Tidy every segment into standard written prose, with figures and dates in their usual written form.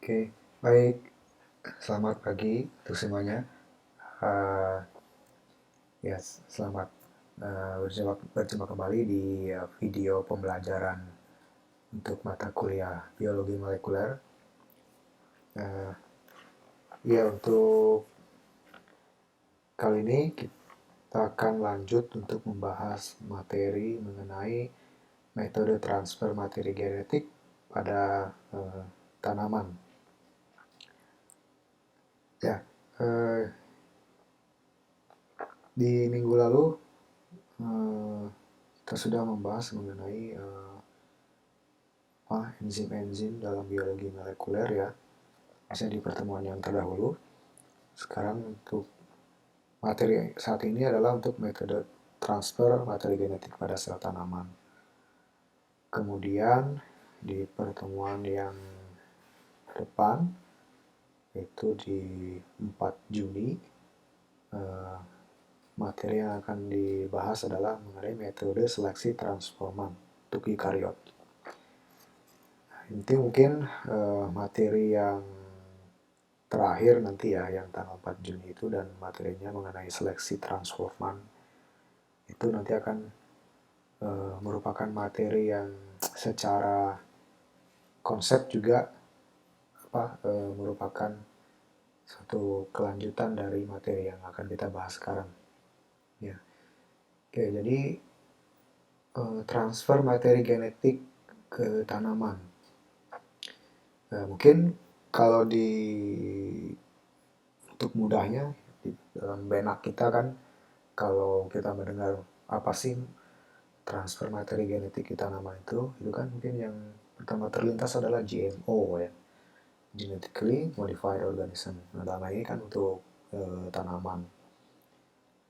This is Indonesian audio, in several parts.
Oke, baik. Selamat pagi untuk semuanya. Uh, ya, selamat berjumpa kembali di video pembelajaran untuk mata kuliah biologi molekuler. Uh, ya, untuk kali ini kita akan lanjut untuk membahas materi mengenai metode transfer materi genetik pada tanaman. Ya, di minggu lalu kita sudah membahas mengenai enzim-enzim dalam biologi molekuler ya, misalnya di pertemuan yang terdahulu. Sekarang untuk materi saat ini adalah untuk metode transfer materi genetik pada sel tanaman. Kemudian di pertemuan yang depan, yaitu di 4 Juni, materi yang akan dibahas adalah mengenai metode seleksi transforman untuk eukariot. Ini mungkin materi yang terakhir nanti ya, yang tanggal 4 Juni itu, dan materinya mengenai seleksi transforman itu nanti akan merupakan materi yang secara konsep juga merupakan satu kelanjutan dari materi yang akan kita bahas sekarang ya. Oke, jadi transfer materi genetik ke tanaman. Mungkin kalau untuk mudahnya di dalam benak kita kan, kalau kita mendengar apa sih transfer materi genetik di tanaman itu kan mungkin yang pertama terlintas adalah GMO ya, genetically modified organism. Nah, dalam ini kan untuk tanaman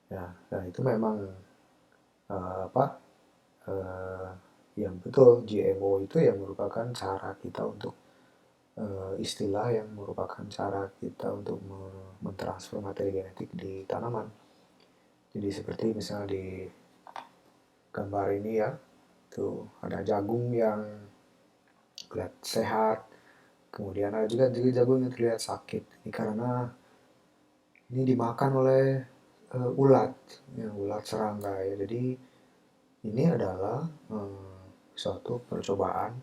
ya, dan itu memang yang betul, GMO itu yang merupakan cara kita untuk istilah yang merupakan cara kita untuk mentransfer materi genetik di tanaman. Jadi seperti misalnya di gambar ini ya, tuh ada jagung yang terlihat sehat, kemudian ada juga jagung yang terlihat sakit. Ini karena ini dimakan oleh ulat, ya, ulat serangga ya. Jadi ini adalah suatu percobaan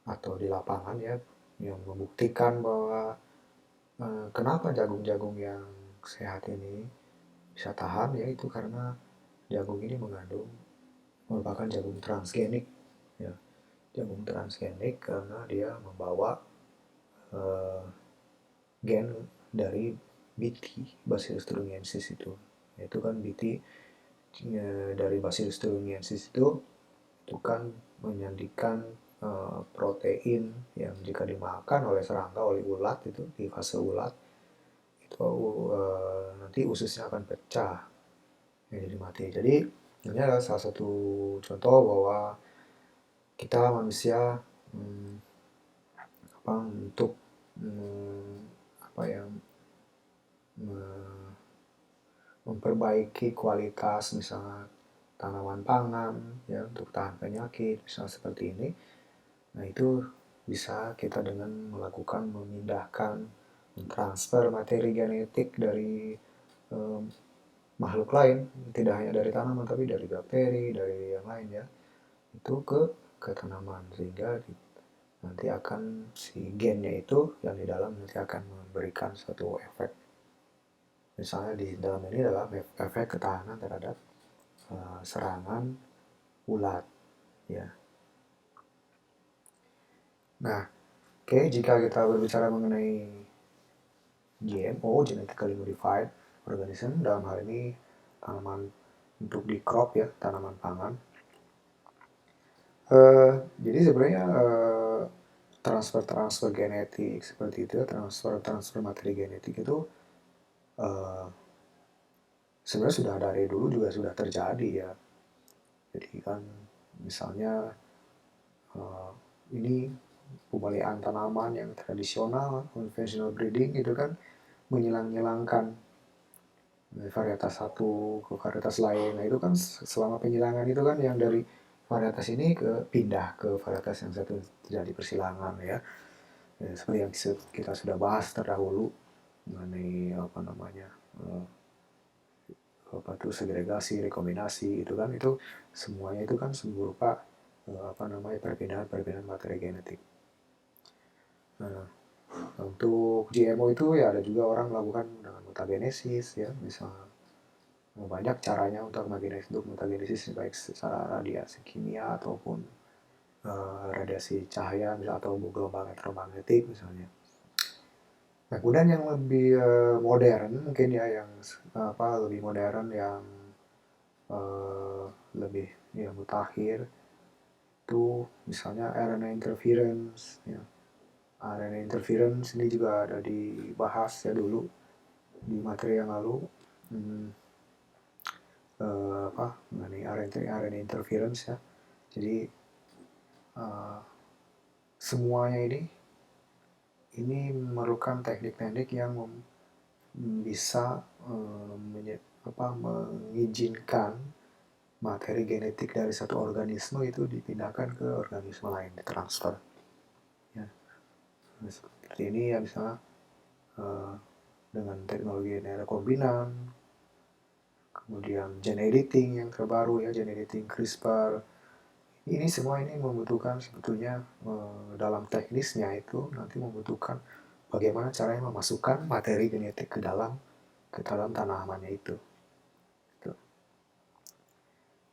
atau di lapangan ya, yang membuktikan bahwa kenapa jagung-jagung yang sehat ini bisa tahan, yaitu karena jagung ini merupakan jagung transgenik ya. Jagung transgenik karena dia membawa gen dari Bt, Bacillus thuringiensis itu. Itu kan Bt dari Bacillus thuringiensis itu kan menyandikan protein yang jika dimakan oleh serangga, oleh ulat itu di fase ulat itu nanti ususnya akan pecah ya, jadi mati. Jadi ini adalah salah satu contoh bahwa kita manusia untuk memperbaiki kualitas misalnya tanaman pangan ya, untuk tahan penyakit misalnya seperti ini. Nah, itu bisa kita dengan melakukan memindahkan, mentransfer materi genetik dari makhluk lain, tidak hanya dari tanaman tapi dari bakteri, dari yang lain ya, itu ke tanaman, sehingga nanti akan si gennya itu yang di dalam nanti akan memberikan suatu efek. Misalnya di dalam ini adalah efek ketahanan terhadap serangan ulat ya. Nah, jika kita berbicara mengenai GMO, genetically modified organism, dalam hal ini tanaman untuk di crop ya, tanaman pangan. Jadi sebenarnya transfer genetik seperti itu, transfer materi genetik itu sebenarnya sudah dari dulu juga sudah terjadi ya. Jadi kan misalnya ini pemeliharaan tanaman yang tradisional, conventional breeding itu kan menyilang-nyilangkan varietas satu ke varietas lain. Nah, itu kan selama penyilangan itu kan yang dari varietas ini pindah ke varietas yang satu, terjadi persilangan ya. seperti yang kita sudah bahas terdahulu mengenai segregasi, rekombinasi itu kan, itu semuanya itu kan berupa perpindahan materi genetik. Nah, untuk GMO itu ya ada juga orang melakukan dengan mutagenesis ya, misalnya banyak caranya untuk mutagenesis baik secara radiasi kimia ataupun radiasi cahaya misalnya, atau gelombang elektromagnetik misalnya. Nah, kemudian yang lebih modern mungkin ya, yang lebih modern, yang uh, lebih mutakhir itu misalnya RNA interference ya. RNA interference ini juga ada dibahas ya dulu di materi yang lalu, mengenai RNA interference ya. Jadi semuanya ini memerlukan teknik-teknik yang bisa mengizinkan materi genetik dari satu organisme itu dipindahkan ke organisme lain, ditransfer. Ya. Nah, seperti ini ya, misalnya dengan teknologi rekombinan, kemudian gene editing yang terbaru ya, gene editing CRISPR. Ini semua ini membutuhkan sebetulnya dalam teknisnya itu nanti membutuhkan bagaimana caranya memasukkan materi genetik ke dalam tanamannya itu.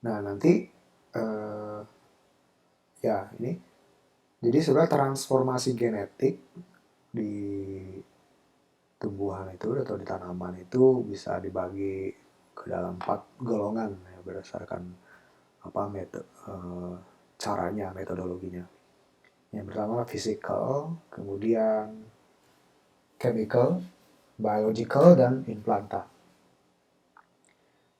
Nah, nanti ya ini, jadi sebenarnya transformasi genetik di tumbuhan itu atau di tanaman itu bisa dibagi ke dalam 4 golongan ya, berdasarkan caranya, metodologinya. Yang pertama physical, kemudian chemical, biological, dan implanta.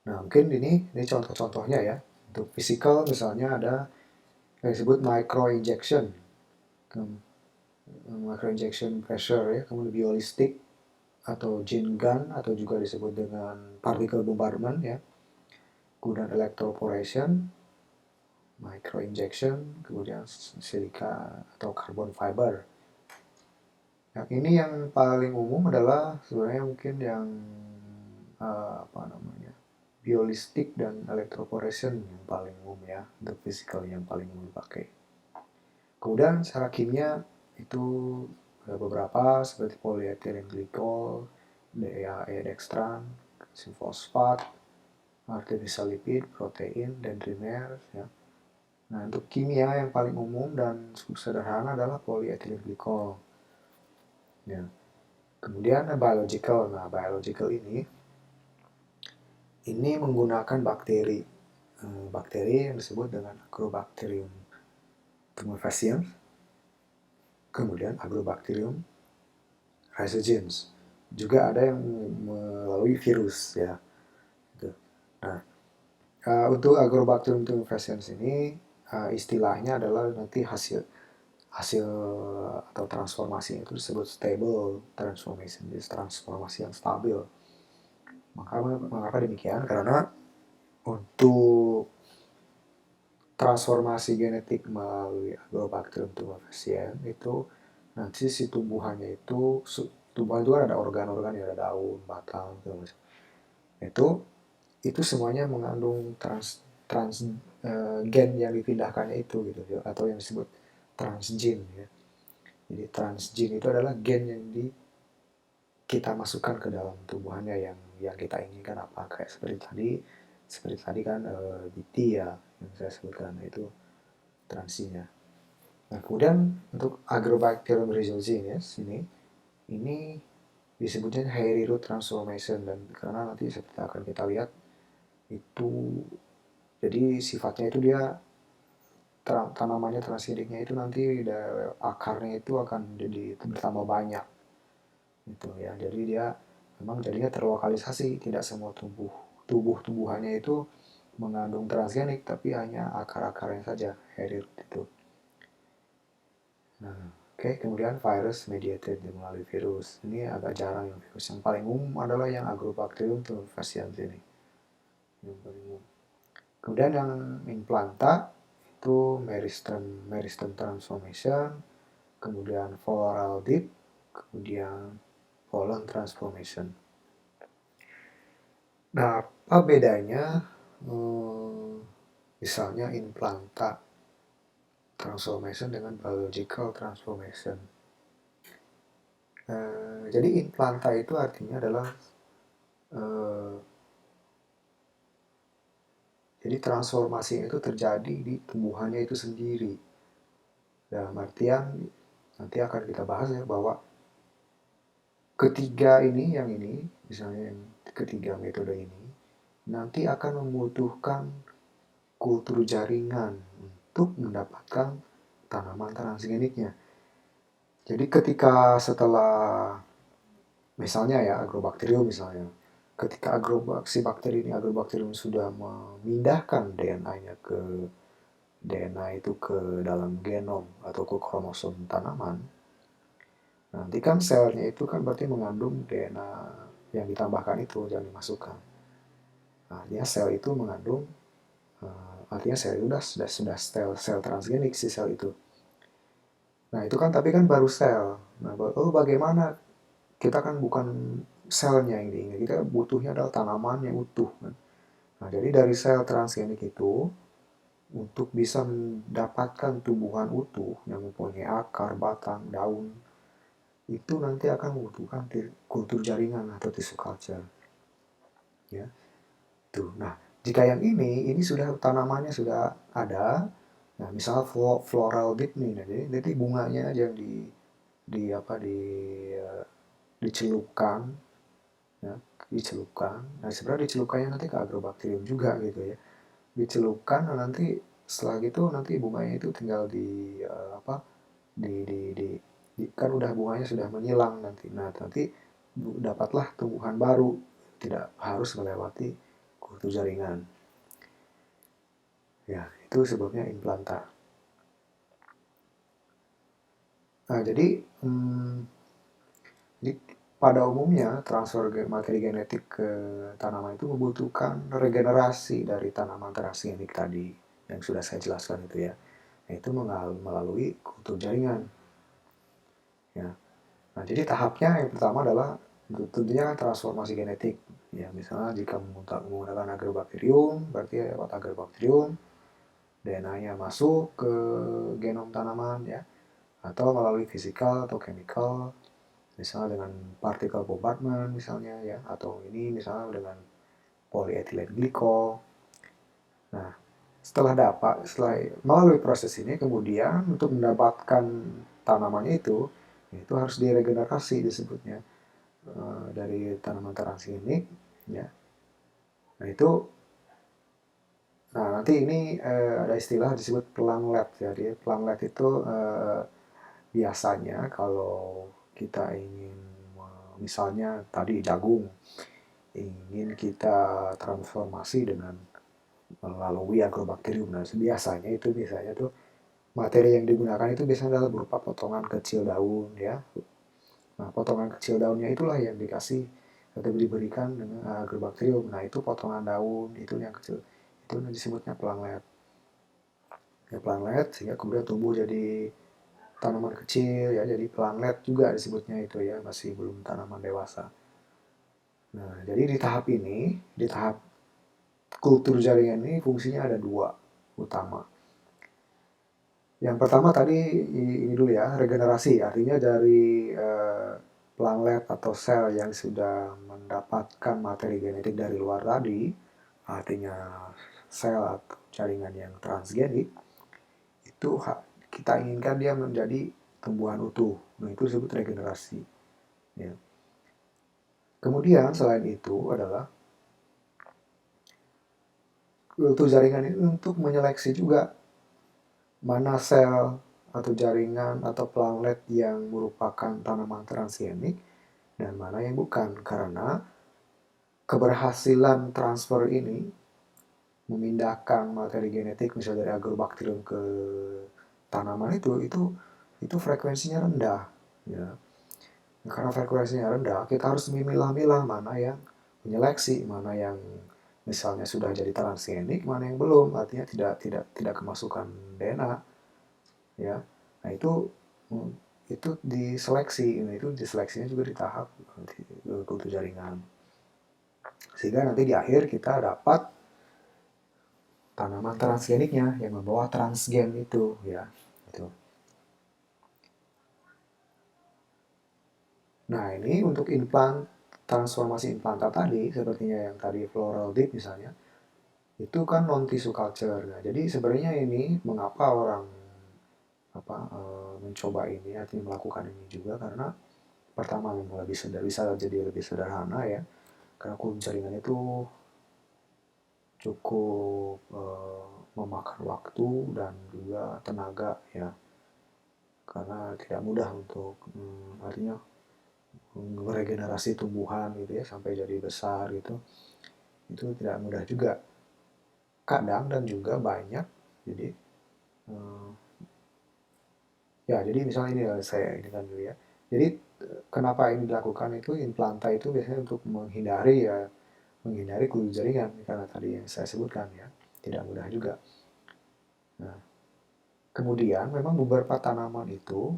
Nah, mungkin ini contoh-contohnya ya. Untuk physical misalnya ada yang disebut microinjection pressure ya, kemudian biolistic atau gene gun atau juga disebut dengan particle bombardment ya, kemudian electroporation, microinjection, kemudian silika atau carbon fiber. Yang ini yang paling umum adalah sebenarnya mungkin yang biolistik dan electroporation yang paling umum ya, untuk physical yang paling umum dipakai. Kemudian secara kimia itu ada beberapa seperti polyethylene glycol, DHA dextran, fosfat, artificial lipid, protein, dan trimers ya. Nah, untuk kimia yang paling umum dan sederhana adalah polyethylene glycol. Ya. Kemudian biological. Nah, biological ini menggunakan bakteri yang disebut dengan Agrobacterium tumefaciens, kemudian Agrobacterium rhizogens. Juga ada yang melalui virus ya. Nah, untuk Agrobacterium tumefaciens ini istilahnya adalah nanti hasil atau transformasi itu disebut stable transformation, jadi transformasi yang stabil. Mengapa demikian? Karena untuk transformasi genetik melalui Agrobacterium tumefaciens itu nanti si tumbuhannya itu kan ada organ-organ ya, ada daun, batang, itu semuanya mengandung gen yang dipindahkannya itu gitu ya, atau yang disebut transgen ya. Jadi transgen itu adalah gen yang kita masukkan ke dalam tumbuhannya yang kita inginkan apa, kayak seperti tadi kan BT ya yang saya sebutkan, itu transinya. Nah, kemudian untuk Agrobacterium rhizogenes ini disebutnya hairy root transformation, dan karena nanti seperti akan kita lihat itu, jadi sifatnya itu dia tanamannya transgeniknya itu nanti akarnya itu akan jadi bertambah banyak gitu ya. Jadi dia memang jadinya terlokalisasi, tidak semua tumbuhannya itu mengandung transgenik, tapi hanya akar-akarnya saja, hairy root itu. Nah, kemudian virus mediated melalui virus. Ini agak jarang yang virus. Yang paling umum adalah yang Agrobacterium tumefaciens ini. Yang paling umum. Kemudian yang implanta itu meristem transformation, kemudian floral dip, kemudian pollen transformation. Nah, apa bedanya misalnya implanta transformation dengan biological transformation? Jadi implanta itu artinya adalah jadi transformasi itu terjadi di tumbuhannya itu sendiri. Dalam artian nanti akan kita bahas ya bahwa ketiga ini, yang ini, misalnya yang ketiga metode ini, nanti akan membutuhkan kultur jaringan untuk mendapatkan tanaman transgeniknya. Jadi ketika setelah misalnya ya agrobakterium misalnya, ketika agrobakterium sudah memindahkan DNA itu ke dalam genom atau ke kromosom tanaman, nanti kan selnya itu kan berarti mengandung DNA yang ditambahkan itu yang dimasukkan. Nah, artinya sel itu mengandung, artinya sel itu sudah sel transgenik si sel itu. Nah itu kan tapi kan baru sel. Nah bagaimana kita kan bukan selnya ini, kita butuhnya adalah tanaman yang utuh. Nah jadi dari sel transgenik itu untuk bisa mendapatkan tumbuhan utuh yang mempunyai akar, batang, daun, itu nanti akan membutuhkan kultur jaringan atau tissue culture. Ya, tuh. Nah, jika yang ini sudah tanamannya sudah ada. Nah, misal floral dip nih, nah, jadi bunganya aja yang di apa dicelupkan, ya, dicelupkan. Nah, sebenarnya dicelupkannya nanti ke agrobakterium juga gitu ya. Dicelupkan, nah nanti setelah gitu nanti bunganya itu tinggal apa kan udah bunganya sudah menyilang nanti. Nah, nanti dapatlah tumbuhan baru, tidak harus melewati kultur jaringan. Ya, itu sebabnya implanta. Nah, jadi pada umumnya transfer materi genetik ke tanaman itu membutuhkan regenerasi dari tanaman transgenik tadi yang sudah saya jelaskan itu ya. Nah, itu melalui kultur jaringan. Ya. Nah, jadi tahapnya yang pertama adalah tentunya kan transformasi genetik. Ya, misalnya jika menggunakan agrobakterium, berarti lewat agrobakterium, DNA-nya masuk ke genom tanaman ya, atau melalui fisikal atau chemical, misalnya dengan partikel bombardment misalnya ya, atau ini misalnya dengan polyethylene glycol. Nah, setelah melalui proses ini kemudian untuk mendapatkan tanamannya itu harus diregenerasi disebutnya dari tanaman transgenik ya. Nah itu, nah nanti ini ada istilah disebut planglet ya. Jadi planglet itu biasanya kalau kita ingin misalnya tadi jagung ingin kita transformasi dengan melalui agrobakterium. Nah, biasanya tuh materi yang digunakan itu biasanya adalah berupa potongan kecil daun ya. Nah, potongan kecil daunnya itulah yang dikasih atau diberikan dengan agrobakterium. Nah, itu potongan daun itu yang kecil. Itu disebutnya planglet. Ya, planglet sehingga kemudian tumbuh jadi tanaman kecil ya, jadi planglet juga disebutnya itu ya, masih belum tanaman dewasa. Nah, jadi di tahap kultur jaringan ini fungsinya ada dua utama. Yang pertama tadi ini dulu ya, regenerasi. Artinya dari planglet atau sel yang sudah mendapatkan materi genetik dari luar tadi, artinya sel atau jaringan yang transgenik, itu kita inginkan dia menjadi tumbuhan utuh. Nah, itu disebut regenerasi. Ya. Kemudian selain itu adalah kultur jaringan ini untuk menyeleksi juga mana sel atau jaringan atau planglet yang merupakan tanaman transgenik dan mana yang bukan, karena keberhasilan transfer ini memindahkan materi genetik misalnya dari agrobakterium ke tanaman itu frekuensinya rendah ya. Karena frekuensinya rendah, kita harus memilah-milah mana yang menyeleksi, mana yang misalnya sudah jadi transgenik, mana yang belum, artinya tidak kemasukan DNA ya. Nah itu itu diseleksi, itu diseleksinya juga di tahap kultur jaringan. Sehingga nanti di akhir kita dapat tanaman transgeniknya yang membawa transgen itu ya. Gitu. Nah ini untuk transformasi implantat tadi, sepertinya yang tadi floral dip misalnya, itu kan non tissue culture. Nah, jadi sebenarnya ini mengapa orang mencoba ini, artinya melakukan ini juga karena pertama memang bisa jadi lebih sederhana ya, karena kultur jaringan itu cukup memakan waktu dan juga tenaga ya, karena tidak mudah untuk artinya meregenerasi tumbuhan gitu ya sampai jadi besar gitu, itu tidak mudah juga kadang dan juga banyak. Jadi eh, ya jadi misalnya ini saya ini kan dulu ya, jadi kenapa ini dilakukan itu implanta itu biasanya untuk menghindari kultur jaringan karena tadi yang saya sebutkan ya, tidak mudah juga. Nah, kemudian memang beberapa tanaman itu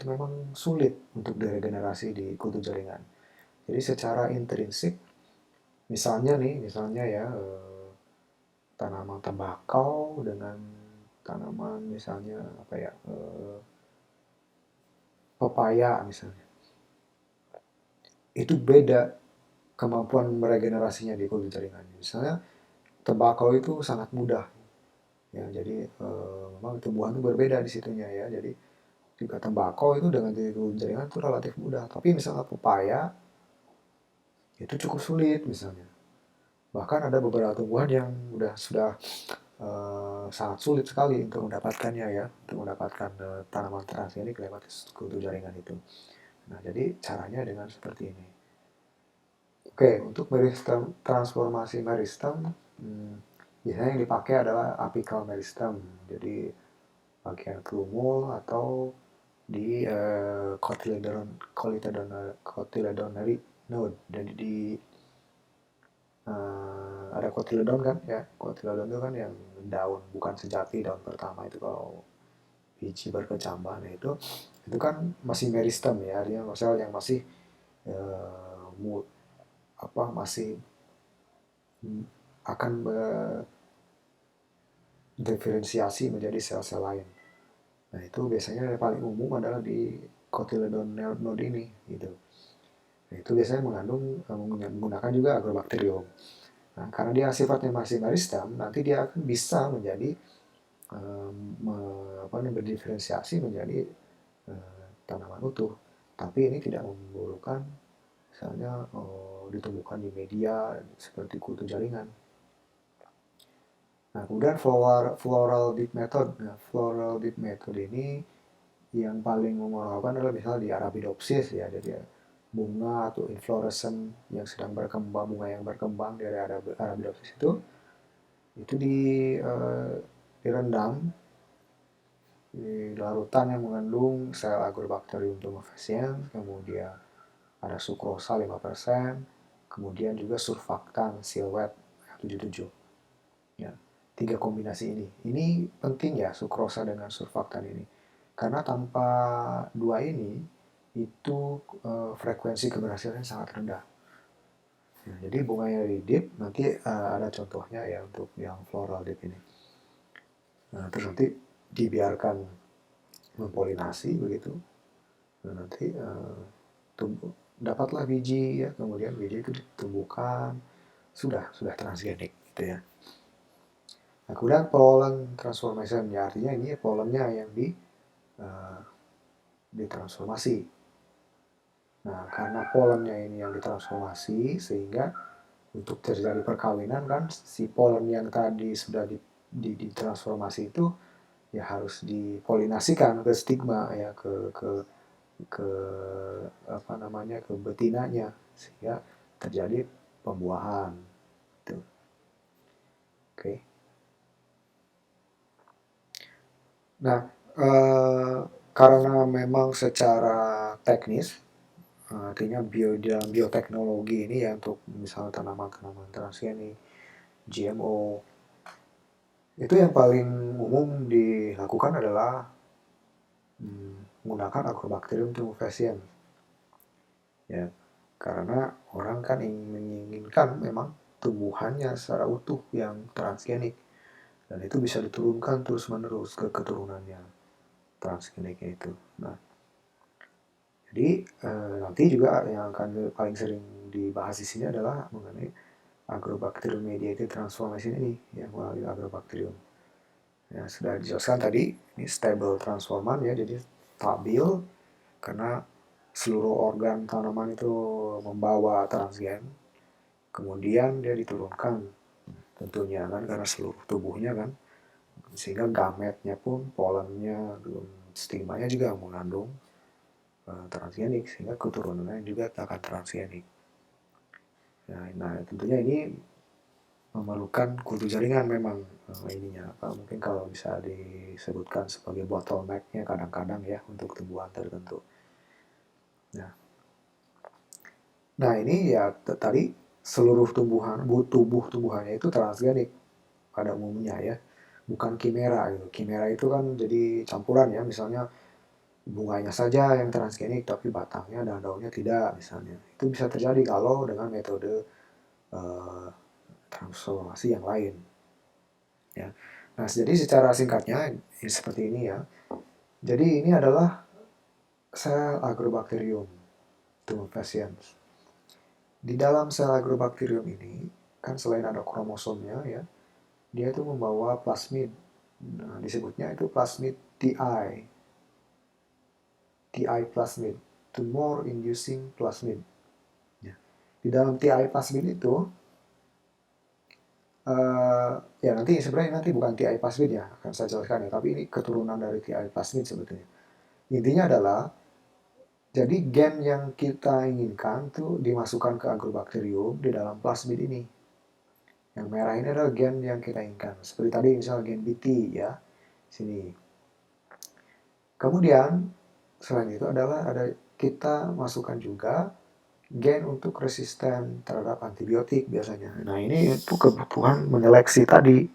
memang sulit untuk diregenerasi di kultur jaringan. Jadi secara intrinsik, misalnya ya tanaman tembakau dengan tanaman misalnya apa ya pepaya misalnya, itu beda kemampuan meregenerasinya di kultur jaringan. Misalnya tembakau itu sangat mudah ya, jadi memang tumbuhan itu berbeda di situnya ya. Jadi jika tembakau itu dengan kultur jaringan itu relatif mudah, tapi misalnya pepaya itu cukup sulit misalnya. Bahkan ada beberapa tumbuhan yang sudah sangat sulit sekali untuk mendapatkannya ya, untuk mendapatkan tanaman transgenik lewat kultur jaringan itu. Nah, jadi caranya dengan seperti ini. Oke, untuk meristem, transformasi meristem, biasanya yang dipakai adalah apical meristem. Jadi bagian plumule atau di cotyledonary node. Jadi di ada cotyledon kan ya, cotyledon itu kan yang daun bukan sejati, daun pertama itu kalau biji berkecambah. Nah itu kan masih meristem ya, artinya sel yang masih uh, masih akan berdiferensiasi menjadi sel-sel lain. Nah itu biasanya yang paling umum adalah di cotyledon node ini gitu. Nah, itu biasanya menggunakan juga agrobacterium. Nah, karena dia sifatnya masih meristem, nanti dia akan bisa menjadi berdiferensiasi menjadi tanaman utuh. Tapi ini tidak memerlukan misalnya ditumbuhkan di media seperti kutu jaringan. Nah, kemudian floral dip method. Nah, floral dip method ini yang paling menggunakan adalah misalnya di Arabidopsis ya, jadi bunga atau inflorescen yang sedang berkembang, bunga yang berkembang dari Arabidopsis itu direndam di larutan yang mengandung sel Agrobacterium tumefaciens, kemudian ada sukrosa 5%, kemudian juga surfaktan silwet 77. Ya, tiga kombinasi ini. Ini penting ya sukrosa dengan surfaktan ini. Karena tanpa dua ini itu frekuensi keberhasilannya sangat rendah. Ya, jadi bunganya di dip nanti ada contohnya ya untuk yang floral dip ini. Nah, terus nanti dibiarkan mempolinasi begitu. Nah, nanti dapatlah biji ya, kemudian biji itu ditumbuhkan, sudah transgenik gitu ya. Nah, kemudian pollen transformation ya, artinya ini pollennya yang ditransformasi. Nah, karena pollennya ini yang ditransformasi, sehingga untuk terjadi perkawinan kan si pollen yang tadi sudah ditransformasi itu ya harus dipolinasikan ke stigma ya, ke ke betinanya sehingga terjadi pembuahan. Gitu. Oke. Nah, karena memang secara teknis, artinya dalam bioteknologi ini ya untuk misalnya tanaman-tanaman transgenik, GMO, itu yang paling umum dilakukan adalah menggunakan Agrobacterium tumefaciens. Ya, karena orang kan menginginkan memang tumbuhannya secara utuh yang transgenik, dan itu bisa diturunkan terus-menerus ke keturunannya transgeniknya itu. Nah, jadi nanti juga yang akan paling sering dibahas di sini adalah mengenai Agrobacterium mediated transformation ini, yang melalui Agrobacterium. Ya, sudah dijelaskan tadi, ini stable transforman ya, jadi stabil karena seluruh organ tanaman itu membawa transgen, kemudian dia diturunkan tentunya kan karena seluruh tubuhnya kan, sehingga gametnya pun, polennya, stigmanya juga mengandung transgenik, sehingga keturunannya juga akan transgenik. Nah, tentunya ini memerlukan kultur jaringan memang ininya mungkin kalau bisa disebutkan sebagai bottleneck-nya kadang-kadang ya untuk tumbuhan tertentu. Nah ini ya tadi seluruh tumbuhannya itu transgenik pada umumnya ya, bukan kimera gitu. Kimera itu kan jadi campuran ya, misalnya bunganya saja yang transgenik tapi batangnya dan daunnya tidak misalnya. Itu bisa terjadi kalau dengan metode uh, transformasi yang lain. Ya. Nah, jadi secara singkatnya seperti ini ya. Jadi ini adalah sel Agrobacterium tumefaciens. Di dalam sel Agrobacterium ini, kan selain ada kromosomnya ya, dia itu membawa plasmid. Nah, disebutnya itu plasmid TI. TI plasmid, tumor inducing plasmid. Ya. Di dalam TI plasmid itu, ya nanti sebenarnya nanti bukan TI plasmid ya, akan saya jelaskan ya, tapi ini keturunan dari TI plasmid sebetulnya. Intinya adalah, jadi gen yang kita inginkan tuh dimasukkan ke Agrobacterium di dalam plasmid ini. Yang merah ini adalah gen yang kita inginkan. Seperti tadi misalnya gen BT ya, sini. Kemudian selain itu adalah ada kita masukkan juga gen untuk resisten terhadap antibiotik biasanya. Nah ini itu kebutuhan menyeleksi tadi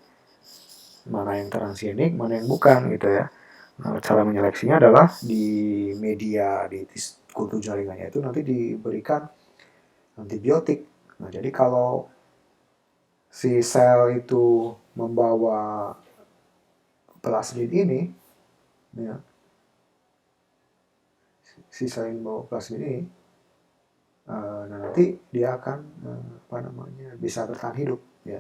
mana yang transgenik, mana yang bukan gitu ya. Nah, cara menyeleksinya adalah di media di kultur jaringannya itu nanti diberikan antibiotik. Nah jadi kalau si sel itu membawa plasmid ini, ya, si sel yang membawa plasmid ini, nah nanti dia akan apa namanya bisa bertahan hidup, ya.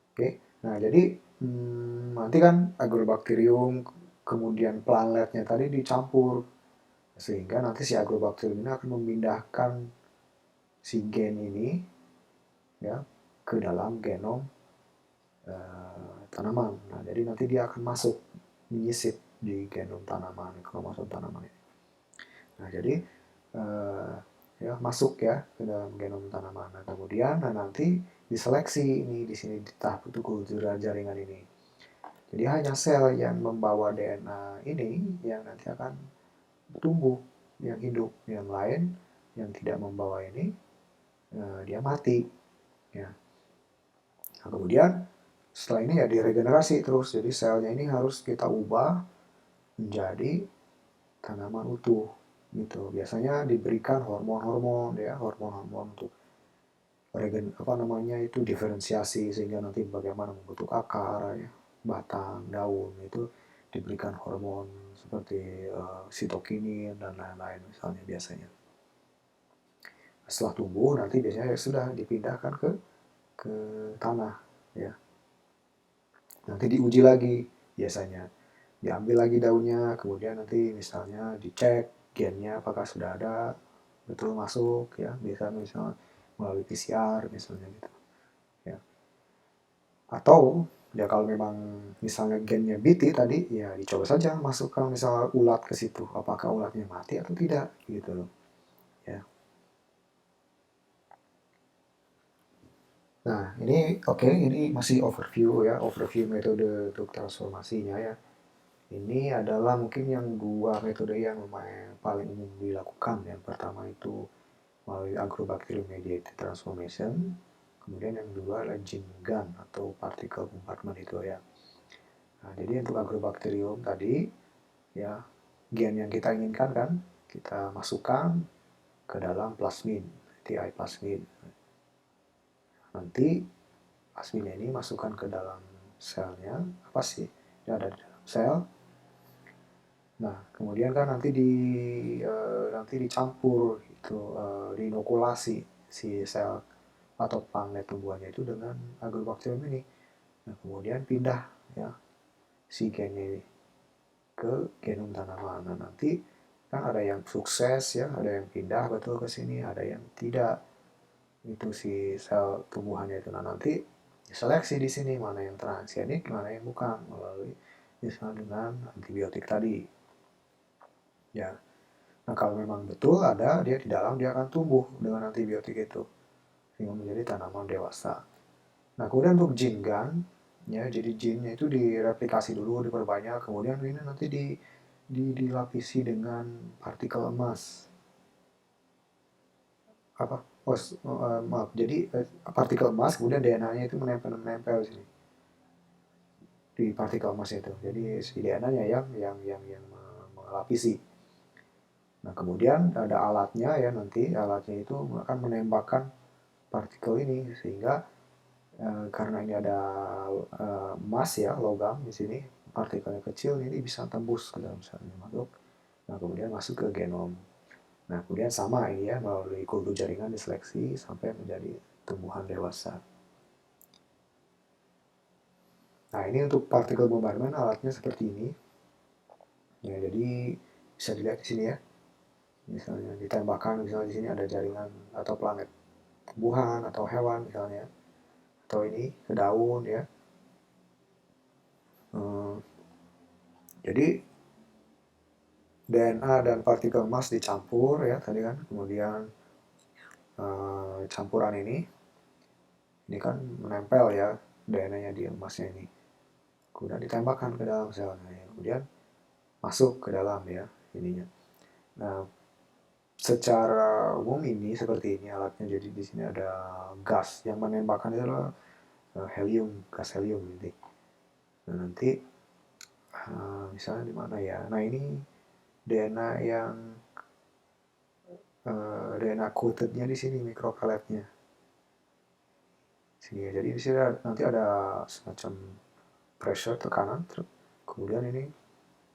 Oke, nah jadi nanti kan Agrobacterium kemudian planletnya tadi dicampur sehingga nanti si Agrobacterium ini akan memindahkan si gen ini ya ke dalam genom tanaman. Nah, jadi nanti dia akan masuk menyisip di genom tanaman, kromosom tanaman ini. Nah, jadi ya masuk ya ke dalam genom tanaman. Nah, kemudian nanti diseleksi ini di sini di tahap kultur jaringan ini. Jadi hanya sel yang membawa DNA ini yang nanti akan tumbuh, yang hidup, yang lain yang tidak membawa ini dia mati. Ya. Nah, kemudian setelah ini ya diregenerasi terus. Jadi selnya ini harus kita ubah menjadi tanaman utuh gitu. Biasanya diberikan hormon-hormon ya, hormon-hormon untuk apa namanya itu diferensiasi sehingga nanti bagaimana membentuk akar ya, batang, daun itu diberikan hormon seperti sitokinin dan lain-lain misalnya biasanya. Setelah tumbuh nanti biasanya sudah dipindahkan ke tanah ya. Nanti diuji lagi biasanya. Diambil lagi daunnya, kemudian nanti misalnya dicek gennya apakah sudah ada, betul masuk ya, bisa misalnya melalui PCR misalnya gitu. Ya. Atau ya kalau memang misalnya gennya BT tadi ya dicoba saja masukkan misalnya ulat ke situ, apakah ulatnya mati atau tidak gitu loh. Ya. Nah, ini oke, ini masih overview ya, overview metode untuk transformasinya ya. Ini adalah mungkin yang dua metode yang lumayan paling umum dilakukan. Yang pertama itu melalui Agrobacterium mediated transformation. Kemudian yang kedua adalah gene gun atau particle compartment itu ya. Nah, jadi untuk Agrobacterium tadi ya gen yang kita inginkan kan, kita masukkan ke dalam plasmid, plasmid. Nanti plasmidnya ini masukkan ke dalam selnya, apa sih yang ada di dalam sel. Nah, kemudian kan nanti dicampur itu, diinokulasi si sel atau panglet tumbuhannya itu dengan agrobakterium ini. Nah, kemudian pindah ya si gennya ini ke genom tanaman. Nah, nanti kan ada yang sukses ya, ada yang pindah betul ke sini, ada yang tidak. Itu si sel tumbuhannya itu. Nah, nanti seleksi di sini mana yang transgenik, mana yang bukan melalui misalnya dengan antibiotik tadi. Ya. Nah, kalau memang betul ada dia di dalam, dia akan tumbuh dengan antibiotik itu sehingga menjadi tanaman dewasa. Nah, kemudian untuk gene gun, ya, jadi gennya itu direplikasi dulu, diperbanyak, kemudian ini nanti dilapisi dengan partikel emas. Apa? Oh, maaf. Jadi partikel emas, kemudian DNA-nya itu menempel di sini di partikel emas itu. Jadi si DNA-nya yang melapisi. Nah, kemudian ada alatnya ya, nanti alatnya itu akan menembakkan partikel ini sehingga karena ini ada emas ya, logam di sini, partikelnya kecil, ini bisa tembus ke dalam selnya masuk. Nah, kemudian masuk ke genom. Nah, kemudian sama ini ya, melalui kultur jaringan diseleksi sampai menjadi tumbuhan dewasa. Nah, ini untuk partikel bombardment alatnya seperti ini. Ya, jadi bisa dilihat di sini ya. Misalnya ditembakkan, misalnya di sini ada jaringan atau planet tumbuhan atau hewan misalnya. Atau ini ke daun ya. Jadi DNA dan partikel emas dicampur ya tadi kan, kemudian campuran ini kan menempel ya DNA-nya di emasnya ini, kemudian ditembakkan ke dalam selnya, ya. Kemudian masuk ke dalam ya ininya. Nah, secara umum ini seperti ini alatnya. Jadi di sini ada gas yang menembakkan itu adalah helium, gas helium ini. Nah, nanti misalnya di mana ya? Nah, ini DNA yang DNA coatednya di sini, micropelletnya. Sini ya. Jadi di sini nanti ada semacam pressure, tekanan. Kemudian ini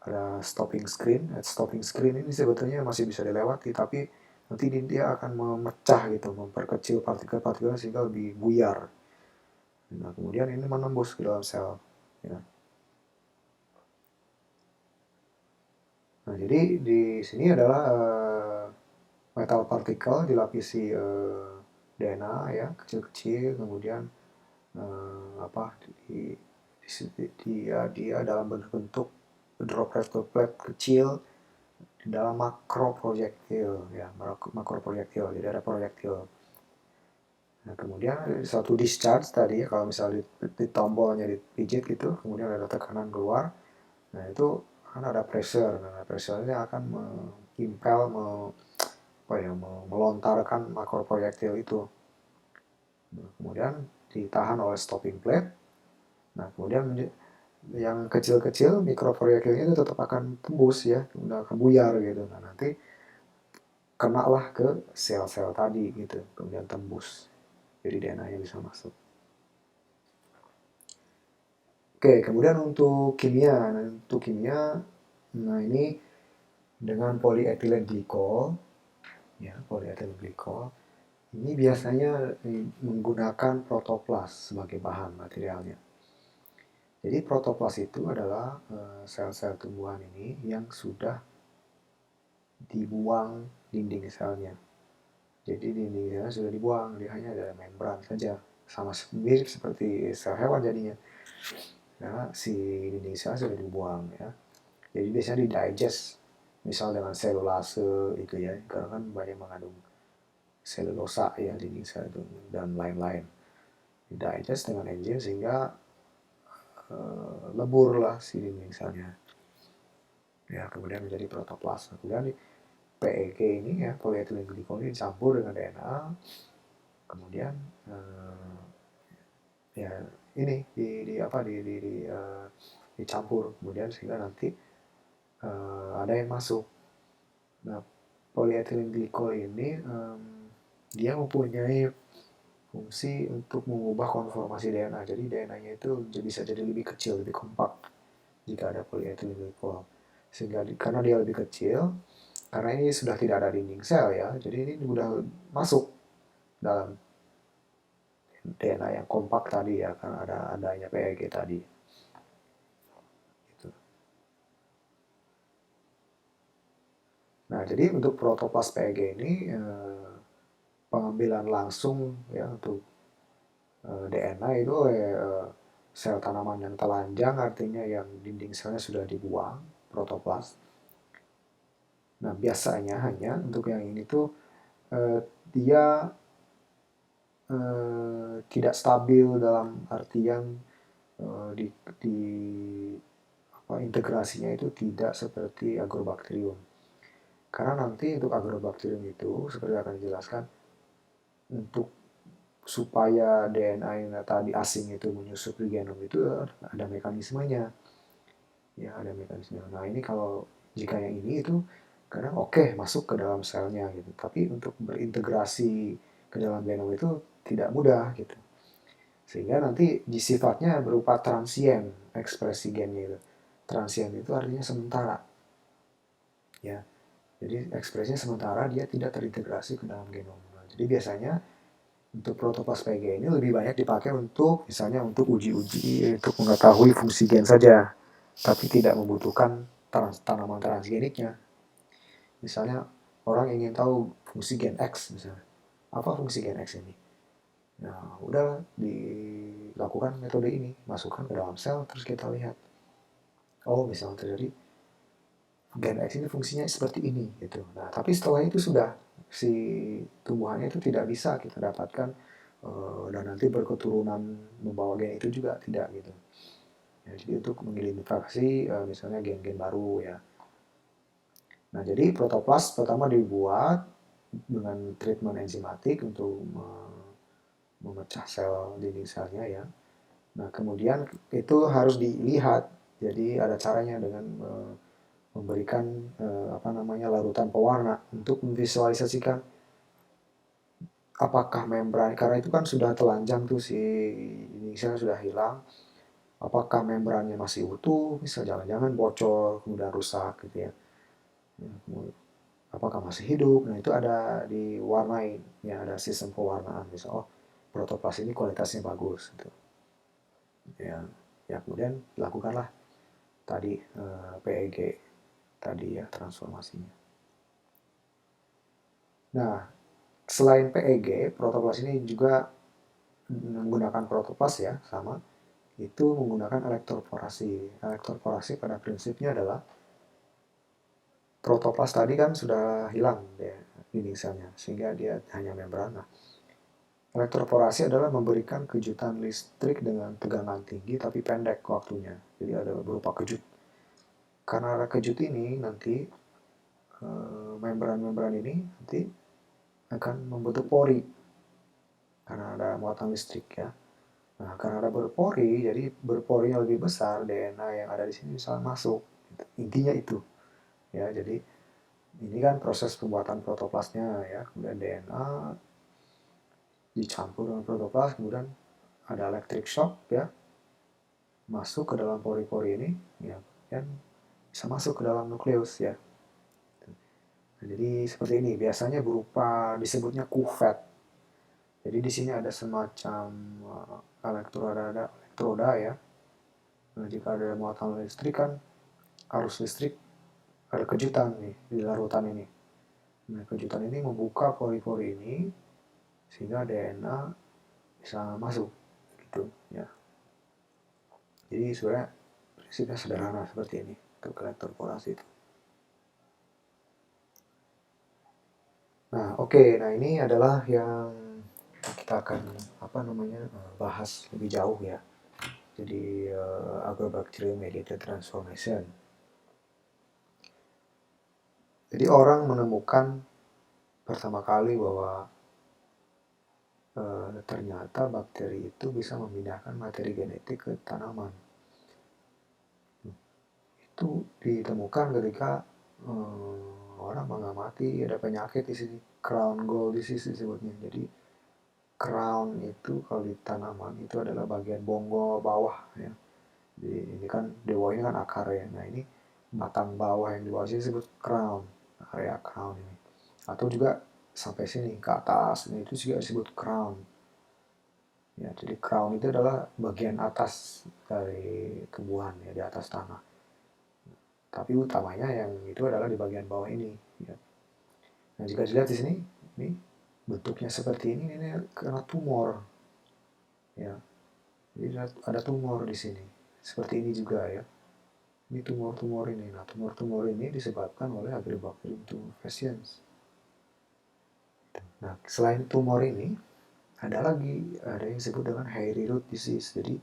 ada stopping screen. Stopping screen ini sebetulnya masih bisa dilewati, tapi nanti dia akan memecah gitu, memperkecil partikel-partikelnya sehingga lebih buyar. Nah, kemudian ini menembus ke dalam sel. Ya. Nah, jadi di sini adalah metal partikel dilapisi DNA ya, kecil-kecil, kemudian apa dia dalam bentuk droplet kecil di dalam makroproyektil ya, makroproyektil. Jadi ada proyektil. Nah, kemudian ada satu discharge tadi ya, kalau misalnya di tombolnya dipijit gitu, kemudian ada tekanan keluar. Nah, itu kan ada pressure. Nah, pressure-nya akan mengimpel, melontarkan makroproyektil itu. Nah, kemudian ditahan oleh stopping plate. Nah, kemudian yang kecil-kecil mikroproyektilnya itu tetap akan tembus ya, udah akan buyar gitu. Nah, nanti kenalah ke sel-sel tadi gitu, kemudian tembus. Jadi DNA-nya bisa masuk. Oke, kemudian untuk kimia. Nah ini dengan polyethylene glycol, ya polyethylene glycol, ini biasanya menggunakan protoplas sebagai bahan materialnya. Jadi protoplas itu adalah sel-sel tumbuhan ini yang sudah dibuang dinding selnya. Jadi dinding selnya sudah dibuang, dia hanya ada membran saja. Sama mirip seperti sel hewan jadinya. Karena si dinding sel sudah dibuang ya. Jadi biasanya di digest, misal dengan selulase itu ya, karena kan banyak mengandung selulosa ya dinding sel itu dan lain-lain. Di digest dengan enzim sehingga lebur lah si dinding selnya. Ya, kemudian menjadi protoplasma. Kemudian PEG ini ya, polyethylene glycol ini dicampur dengan DNA. Kemudian ya ini dicampur kemudian sehingga nanti ada yang masuk. Nah, polyethylene glycol ini dia mempunyai fungsi untuk mengubah konformasi DNA. Jadi DNA-nya itu bisa jadi lebih kecil, lebih kompak jika ada polyethylene glycol. Sehingga karena dia lebih kecil, karena ini sudah tidak ada dinding sel ya, jadi ini sudah masuk dalam DNA yang kompak tadi ya, karena adanya PEG tadi. Gitu. Nah, jadi untuk protoplas PEG ini pengambilan langsung ya untuk DNA itu oleh sel tanaman yang telanjang, artinya yang dinding selnya sudah dibuang, protoplas. Nah, biasanya hanya untuk yang ini tuh dia tidak stabil dalam artian di, di integrasinya itu tidak seperti agrobakterium. Karena nanti untuk agrobakterium itu, seperti akan dijelaskan, untuk supaya DNA yang tadi asing itu menyusup di genom itu ada mekanismenya. Ya, ada mekanisme. Nah, ini kalau jika yang ini itu kadang oke masuk ke dalam selnya gitu. Tapi untuk berintegrasi ke dalam genom itu tidak mudah gitu. Sehingga nanti sifatnya berupa transien ekspresi gennya itu. Transien itu artinya sementara. Ya. Jadi ekspresinya sementara dia tidak terintegrasi ke dalam genom. Nah, jadi biasanya untuk protoplas PG ini lebih banyak dipakai untuk misalnya untuk uji-uji untuk mengetahui fungsi gen saja, tapi tidak membutuhkan tanaman transgeniknya. Misalnya orang ingin tahu fungsi gen X misalnya. Apa fungsi gen X ini? Nah, udah dilakukan metode ini, masukkan ke dalam sel terus kita lihat. Oh, misalnya terjadi gen X ini fungsinya seperti ini gitu. Nah, tapi setelah itu sudah si tumbuhannya itu tidak bisa kita dapatkan dan nanti berketurunan membawa gen itu juga tidak gitu. Ya, jadi untuk mengidentifikasi misalnya gen-gen baru ya. Nah, jadi protoplas pertama dibuat dengan treatment enzimatik untuk memecah sel dinding selnya ya. Nah, kemudian itu harus dilihat. Jadi ada caranya dengan memberikan apa namanya larutan pewarna untuk memvisualisasikan apakah membran, karena itu kan sudah telanjang tuh si inisialnya sudah hilang, apakah membrannya masih utuh, bisa jangan-jangan bocor kemudian rusak gitu ya. Apakah masih hidup, nah itu ada diwarnai ya, ada sistem pewarnaan bisa, oh protoplas ini kualitasnya bagus gitu ya. Ya kemudian lakukanlah tadi PEG tadi ya transformasinya. Nah, selain PEG, protoplas ini juga menggunakan protoplas ya, sama. Itu menggunakan elektroforasi. Elektroforasi pada prinsipnya adalah protoplas tadi kan sudah hilang ya, dinding selnya, sehingga dia hanya membran. Nah, elektroforasi adalah memberikan kejutan listrik dengan tegangan tinggi tapi pendek waktunya. Jadi ada berupa kejut. Karena ada kejut ini nanti membran-membran ini nanti akan membentuk pori karena ada muatan listrik ya. Nah, karena ada berpori, jadi berporinya lebih besar, DNA yang ada di sini bisa masuk. Intinya itu. Ya, jadi ini kan proses pembuatan protoplasnya ya, kemudian DNA dicampur dengan protoplas, kemudian ada electric shock ya, masuk ke dalam pori-pori ini, ya, dan bisa masuk ke dalam nukleus ya. Nah, jadi seperti ini, biasanya berupa disebutnya kuvet. Jadi di sini ada semacam elektroda ya. Nah, jika ada muatan listrik kan arus listrik ada kejutan nih di larutan ini. Nah, kejutan ini membuka pori-pori ini sehingga DNA bisa masuk gitu ya. Jadi sebenarnya prinsipnya sederhana seperti ini untuk elektroforasi itu. Nah, oke. Nah, ini adalah yang kita akan apa namanya bahas lebih jauh ya. Jadi agrobacterium mediated transformation. Jadi orang menemukan pertama kali bahwa ternyata bakteri itu bisa memindahkan materi genetik ke tanaman. itu ditemukan ketika orang mengamati ada penyakit di sini, crown gall disease disebutnya. Jadi crown itu kalau di tanaman itu adalah bagian bonggol bawah ya. Jadi ini kan di bawah ini kan akar ya. Nah ini batang bawah yang di bawah sini disebut crown, area crown ini. Atau juga sampai sini ke atas, ini itu juga disebut crown. Ya, jadi crown itu adalah bagian atas dari tumbuhan ya, di atas tanah. Tapi utamanya yang itu adalah di bagian bawah ini. Ya. Nah jika dilihat di sini, ini bentuknya seperti ini karena tumor. Ya, jadi ada tumor di sini. Seperti ini juga ya. Ini tumor-tumor ini. Nah, tumor-tumor ini disebabkan oleh Agrobacterium tumefaciens. Nah, selain tumor ini, ada yang disebut dengan hairy root disease. Jadi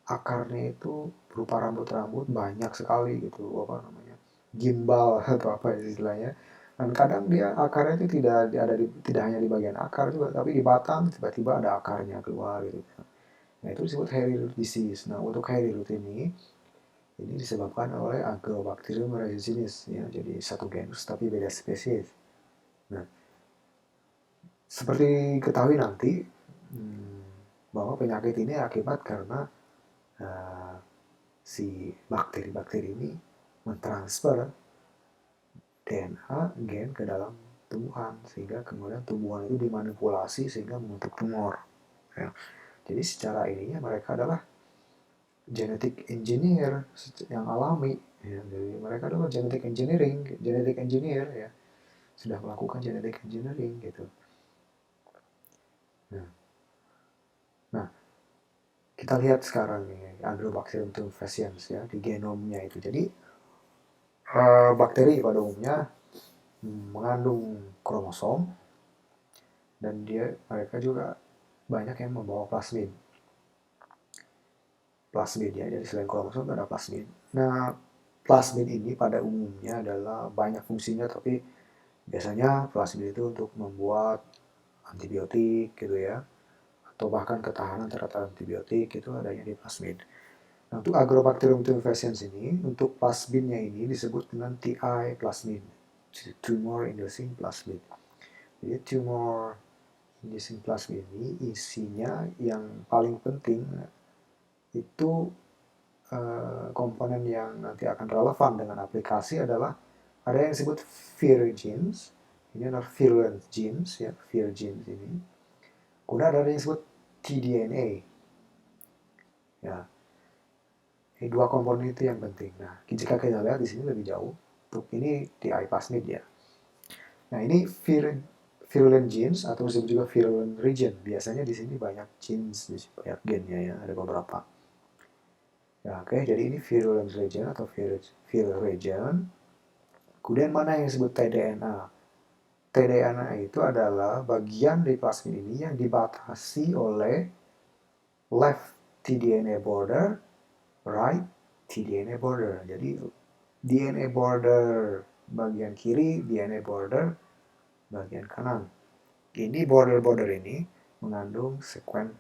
akarnya itu berupa rambut-rambut banyak sekali gitu, gimbal atau apa istilahnya. Dan kadang dia akarnya itu tidak hanya di bagian akar juga, tapi di batang tiba-tiba ada akarnya keluar gitu. Nah itu disebut hairy root disease. Nah untuk hairy root ini disebabkan oleh Agrobacterium resinis ya, jadi satu genus tapi beda spesies. Nah seperti ketahui nanti bahwa penyakit ini akibat karena si bakteri-bakteri ini mentransfer DNA gen ke dalam tumbuhan sehingga kemudian tumbuhan itu dimanipulasi sehingga membentuk tumor. Ya. Jadi secara ininya mereka adalah genetic engineer yang alami. Ya. Jadi mereka adalah genetic engineer ya, sudah melakukan genetic engineering gitu. Nah, kita lihat sekarang nih Agrobacterium tumefaciens ya di genomnya itu. Jadi bakteri pada umumnya mengandung kromosom dan mereka juga banyak yang membawa plasmid ya. Jadi selain kromosom ada plasmid. Nah plasmid ini pada umumnya adalah banyak fungsinya, tapi biasanya plasmid itu untuk membuat antibiotik gitu ya, atau bahkan ketahanan terhadap antibiotik itu adanya di plasmid. Nah, untuk Agrobacterium tumefaciens ini, untuk plasmidnya ini disebut dengan TI plasmid, tumor inducing plasmid. Jadi tumor inducing plasmid ini isinya yang paling penting itu komponen yang nanti akan relevan dengan aplikasi adalah ada yang disebut vir genes, ini adalah virulent genes ya, vir genes ini. Kemudian ada yang disebut tDNA. Ya, ini dua komponen itu yang penting. Nah, jika kita lihat di sini lebih jauh, untuk ini TI plasmid ya. Nah, ini virulent genes atau disebut juga virulent region. Biasanya di sini banyak genes, banyak gennya ya, ada beberapa. Ya, oke, jadi ini virulent region atau viral region. Kemudian mana yang disebut tDNA? tDNA itu adalah bagian dari plasmid ini yang dibatasi oleh left tDNA border, right tDNA border. Jadi DNA border bagian kiri, DNA border bagian kanan. Ini border-border ini mengandung sekuen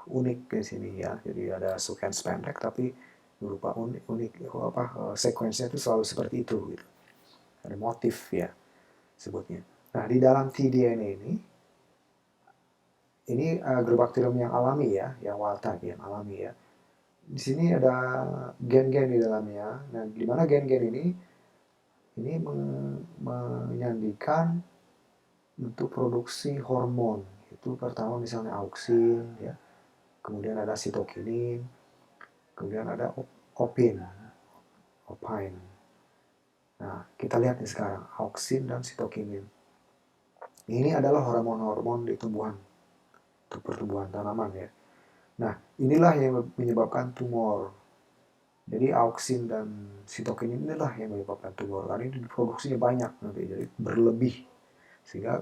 unik di sini ya. Jadi ada sequence pendek tapi berupa unik sekuensinya itu selalu seperti itu gitu. Ada motif ya sebutnya. Nah, di dalam tDNA ini Agrobacterium yang alami ya, yang wild type yang alami ya. Di sini ada gen-gen di dalamnya. Nah, di mana gen-gen ini menyandikan untuk produksi hormon. Itu pertama misalnya auksin ya. Kemudian ada sitokinin, kemudian ada opine. Nah, kita lihat nih sekarang, auksin dan sitokinin. Ini adalah hormon-hormon di tumbuhan, untuk pertumbuhan tanaman ya. Nah, inilah yang menyebabkan tumor. Jadi auksin dan sitokinin inilah yang menyebabkan tumor. Karena ini produksinya banyak nanti, jadi berlebih. Sehingga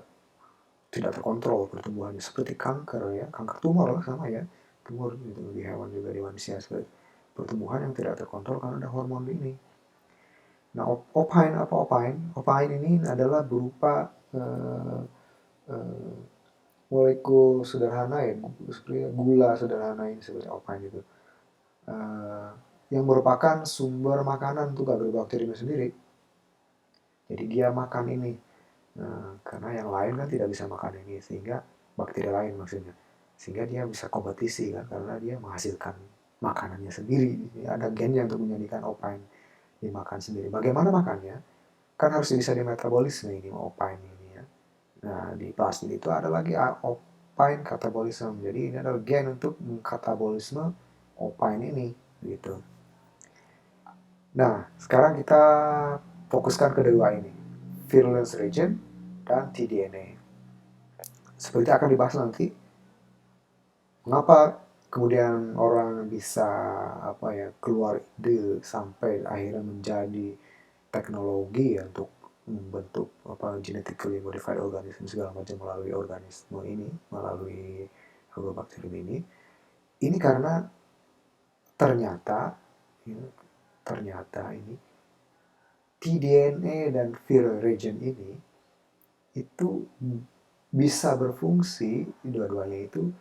tidak terkontrol pertumbuhannya. Seperti kanker ya, kanker tumor lah sama ya. Tumor itu di hewan juga di manusia. Seperti pertumbuhan yang tidak terkontrol karena ada hormon ini. Nah, opine apa opine? Opine ini adalah berupa molekul sederhana ya, seperti gula sederhana ini seperti opine itu. yang merupakan sumber makanan untuk agrobakterium sendiri. Jadi dia makan ini. Nah, karena yang lain kan tidak bisa makan ini, sehingga bakteri lain maksudnya. Sehingga dia bisa kompetisi kan, karena dia menghasilkan makanannya sendiri. Ada gennya untuk menjadikan opain dimakan sendiri. Bagaimana makannya? Kan harus bisa dimetabolisme ini opain ini ya. Nah, di plasmid itu ada lagi opain katabolisme. Jadi ini adalah gen untuk mengkatabolisme opain ini gitu. Nah, sekarang kita fokuskan ke dua ini, virulence region dan tDNA. Seperti akan dibahas nanti, mengapa kemudian orang bisa keluar ide sampai akhirnya menjadi teknologi ya, untuk membentuk genetically modified organism segala macam melalui organisme ini, melalui agrobakterium ini. Ini karena ternyata ya, ini tDNA dan viral region ini itu bisa berfungsi dua-duanya itu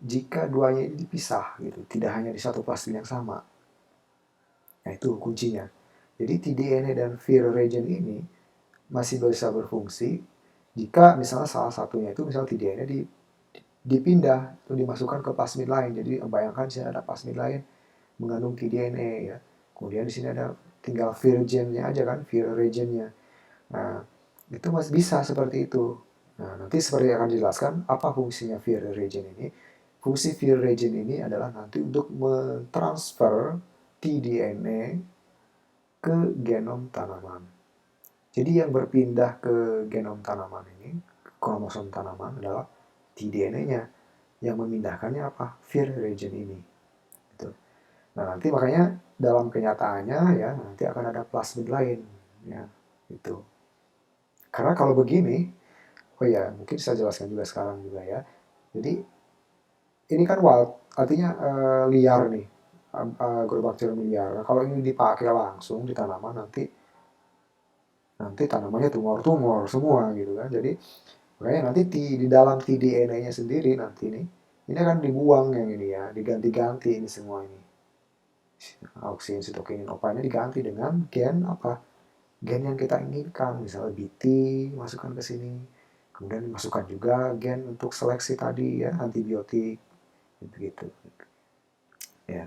jika duanya ini dipisah gitu, tidak hanya di satu plasmid yang sama. Nah, itu kuncinya. Jadi tDNA dan viral region ini masih bisa berfungsi jika misalnya salah satunya itu misalnya tDNA dipindah atau dimasukkan ke plasmid lain. Jadi bayangkan sini ada plasmid lain mengandung tDNA ya. Kemudian di sini ada tinggal viral gennya aja kan, viral regionnya. Nah, itu masih bisa seperti itu. Nah, nanti seperti akan dijelaskan apa fungsinya viral region ini. Fungsi viral region ini adalah nanti untuk mentransfer tDNA ke genom tanaman. Jadi yang berpindah ke genom tanaman ini, kromosom tanaman adalah tDNA-nya. Yang memindahkannya apa? Viral region ini. Gitu. Nah, nanti makanya dalam kenyataannya ya nanti akan ada plasmid lain ya, itu. Karena kalau begini, oh ya mungkin saya jelaskan juga sekarang juga ya. Jadi ini kan wild, artinya liar nih, agrobakterium liar. Nah, kalau ini dipakai langsung di tanaman nanti tanamannya tumor-tumor semua gitu kan. Jadi makanya nanti di dalam tDNA-nya sendiri nanti ini akan dibuang yang ini ya, diganti-ganti ini semua ini. Auksin, sitokinin, opainnya diganti dengan gen apa? Gen yang kita inginkan, misalnya BT masukkan ke sini. Kemudian masukkan juga gen untuk seleksi tadi ya, antibiotik begitu. Ya.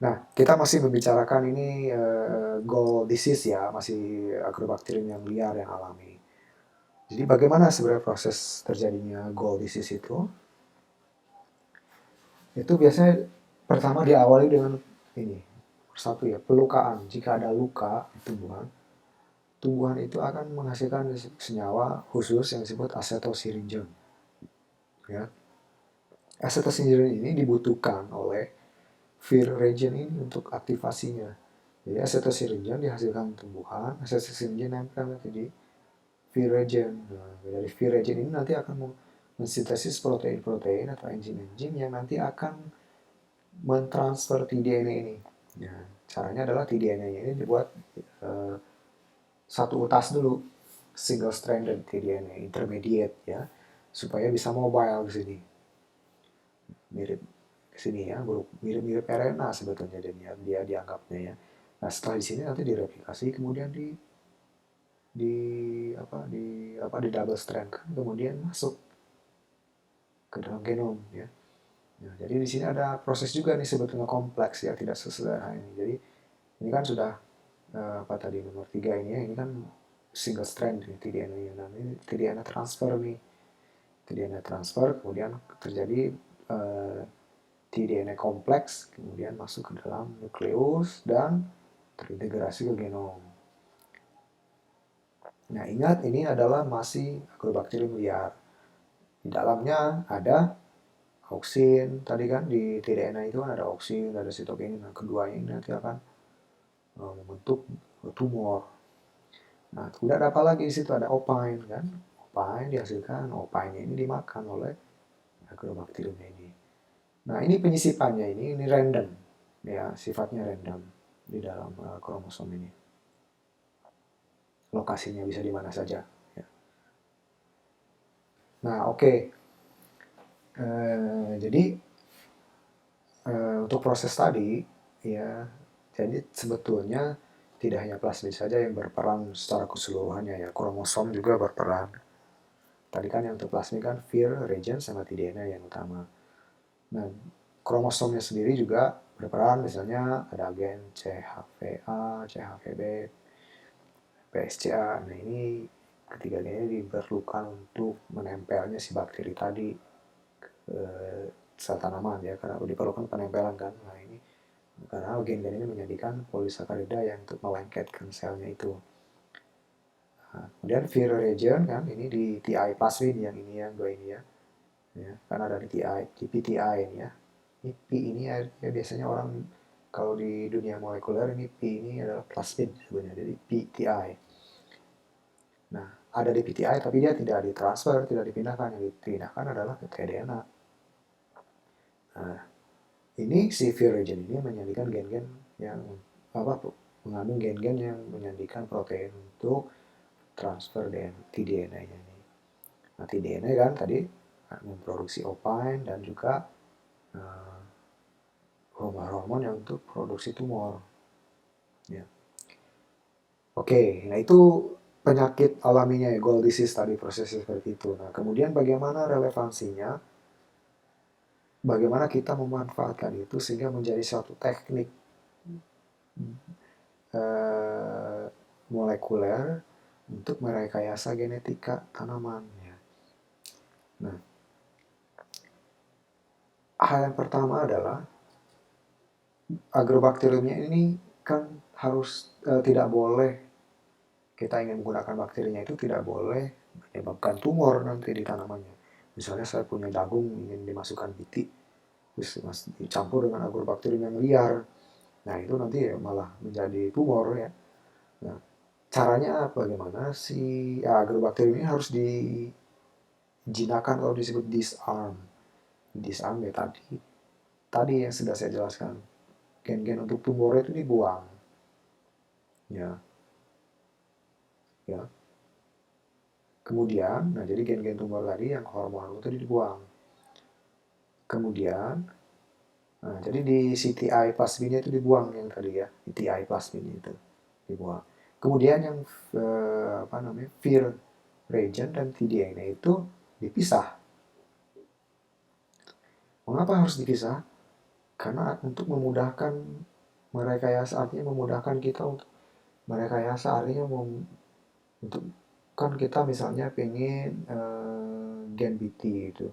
Nah, kita masih membicarakan ini gall disease ya, masih agrobakterium yang liar yang alami. Jadi bagaimana sebenarnya proses terjadinya gall disease itu? Itu biasanya pertama diawali dengan ini, satu ya, pelukaan. Jika ada luka di tumbuhan itu akan menghasilkan senyawa khusus yang disebut acetylsirindin. Ya. Acetylsirindin ini dibutuhkan oleh viral region ini untuk aktivasinya. Jadi acetylsirindin dihasilkan tumbuhan, acetylsirindin nempel nanti di viral region. Nah, dari viral region ini nanti akan mensintesis protein-protein atau enzim-enzim yang nanti akan mentransfer tDNA ini. Ya, caranya adalah tDNA-nya ini dibuat satu utas dulu, single stranded tDNA, intermediate ya, supaya bisa mobile ke sini. Mirip ke sini ya, mirip-mirip RNA sebetulnya dia dianggapnya ya. Nah, setelah di sini nanti direplikasi kemudian di double strand kan, kemudian masuk ke dalam genom ya. Nah, jadi di sini ada proses juga nih sebetulnya kompleks ya, tidak sesederhana ini. Jadi ini kan sudah tadi nomor 3 ini ya, ini kan single strand nih tDNA-nya. Nah, ini tDNA transfer nih. tDNA transfer kemudian terjadi tDNA kompleks kemudian masuk ke dalam nukleus dan terintegrasi ke genom. Nah, ingat ini adalah masih agrobakterium liar. Di dalamnya ada auksin, tadi kan di tDNA itu kan ada auksin, ada sitokinin. Nah, keduanya ini nanti akan membentuk tumor. Nah, kemudian ada apa lagi di situ? Ada opain kan? Opain dihasilkan, opainnya ini dimakan oleh agrobakterium ini. Nah, ini penyisipannya ini random. Ya, sifatnya random di dalam kromosom ini. Lokasinya bisa di mana saja. Ya. Nah, oke. Jadi untuk proses tadi, ya, jadi sebetulnya tidak hanya plasmid saja yang berperan secara keseluruhannya ya, kromosom juga berperan. Tadi kan yang untuk plasmid kan Vir, region, sama tDNA yang utama. Nah, kromosomnya sendiri juga berperan, misalnya ada agen CHVA, CHVB, PSCA. Nah, ini ketiganya ini diperlukan untuk menempelnya si bakteri tadi ke sel tanaman ya, karena diperlukan penempelan kan. Nah, ini karena gen-gen ini menjadikan polisakarida yang untuk melengketkan selnya itu. Nah, kemudian Vir region kan ini di TI plasmid yang ini yang dua ini ya. Ya, kan ada di TI, di PTI ini ya. Ini P ini ya, ya biasanya orang kalau di dunia molekuler ini P ini adalah plasmid sebenarnya, jadi PTI. Nah, ada di PTI tapi dia tidak ditransfer, tidak dipindahkan. Yang dipindahkan adalah ke tDNA. Nah, ini si Vir region ini menyandikan gen-gen yang apa mengandung gen-gen yang menyandikan protein untuk transfer tDNA-nya ini. Nah, tDNA kan tadi memproduksi opine dan juga hormon-hormon yang untuk produksi tumor. Ya. Oke, nah itu penyakit alaminya ya, Gold disease tadi prosesnya seperti itu. Nah, kemudian bagaimana relevansinya, bagaimana kita memanfaatkan itu sehingga menjadi suatu teknik eh, molekuler untuk merekayasa genetika tanaman. Ya. Nah, hal yang pertama adalah agrobakteriumnya ini kan harus tidak boleh, kita ingin menggunakan bakterinya itu tidak boleh menyebabkan tumor nanti di tanamannya. Misalnya saya punya jagung ingin dimasukkan biti, terus dicampur dengan agrobakterium yang liar. Nah itu nanti ya malah menjadi tumor ya. Nah, caranya bagaimana si agrobakterium ini harus dijinakan atau disebut disarm. Disarm ya tadi yang sudah saya jelaskan. Gen-gen untuk tumor itu dibuang. Ya, ya. Kemudian, nah jadi gen-gen tumor tadi yang hormon itu dibuang. Kemudian, nah jadi di CTI plasmidnya itu dibuang yang tadi ya, TI plasmidnya itu dibuang. Kemudian yang apa namanya, Vir region dan tDNA itu dipisah. Mengapa harus dipisah? Karena untuk memudahkan merekayasa, artinya memudahkan kita untuk merekayasa, artinya untuk kan kita misalnya pengen gen BT itu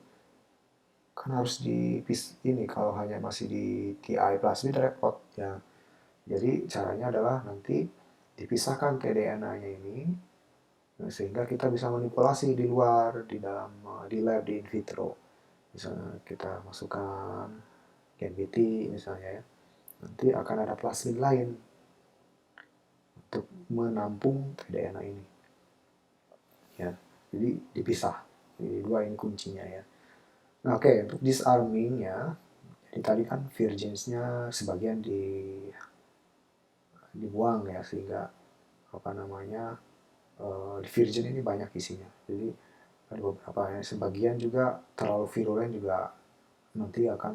kan harus ini kalau hanya masih di TI plasmid repot ya. Jadi caranya adalah nanti dipisahkan tDNA-nya ini sehingga kita bisa manipulasi di luar, di dalam di lab, di in vitro. Misalnya kita masukkan gen BT misalnya ya, nanti akan ada plasmid lain untuk menampung tDNA ini. Ya, jadi dipisah. Jadi dua ini kuncinya ya. Nah, oke, untuk disarmingnya, jadi tadi kan virginsnya sebagian dibuang ya, sehingga apa namanya virgin ini banyak isinya. Jadi ada beberapa yang sebagian juga terlalu virulen juga nanti akan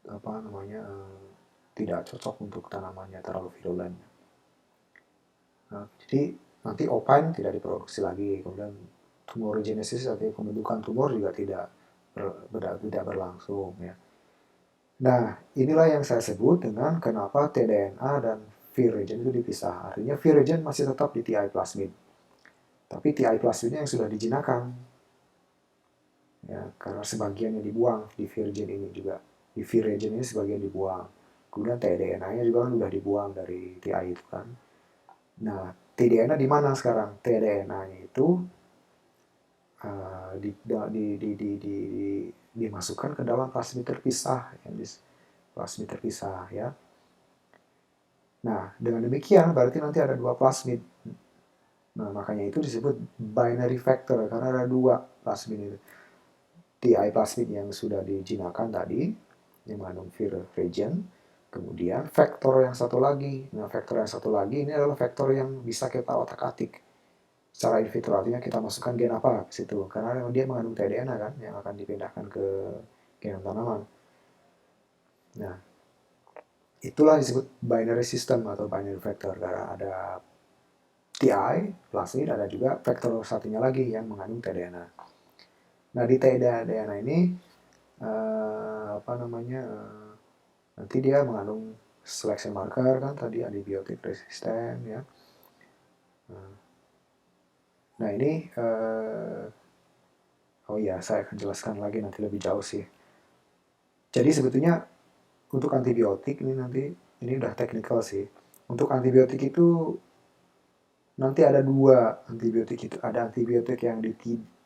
apa namanya tidak cocok untuk tanamannya terlalu virulen. Nah, jadi nanti opine tidak diproduksi lagi, kemudian tumorigenesis atau pembentukan tumor juga tidak berlangsung ya. Nah, inilah yang saya sebut dengan kenapa tDNA dan Vir region itu dipisah. Artinya Vir region masih tetap di TI plasmid. Tapi TI plasmidnya yang sudah dijinakan. Ya, karena sebagiannya dibuang di Vir region ini juga. Di Vir region ini sebagian dibuang. Kemudian tDNA-nya juga kan sudah dibuang dari TI itu kan. Nah, tDNA di mana sekarang? tDNA-nya itu dimasukkan ke dalam plasmid terpisah, plasmid terpisah ya. Nah, dengan demikian berarti nanti ada dua plasmid. Nah, makanya itu disebut binary factor karena ada dua plasmid itu. TI plasmid yang sudah dijinakan tadi, yang mengandung Vir region, kemudian vektor yang satu lagi. Nah, vektor yang satu lagi ini adalah vektor yang bisa kita otak-atik secara in vitro, artinya kita masukkan gen apa ke situ, karena dia mengandung tDNA kan yang akan dipindahkan ke genom tanaman. Nah, itulah disebut binary system atau binary vector karena ada TI, plasmid, ada juga vektor satunya lagi yang mengandung tDNA. Nah, di tDNA ini nanti dia mengandung selection marker kan tadi antibiotik resisten ya. Nah ini oh iya saya akan jelaskan lagi nanti lebih jauh sih. Jadi sebetulnya untuk antibiotik ini udah teknikal sih. Untuk antibiotik itu nanti ada dua antibiotik itu. Ada antibiotik yang di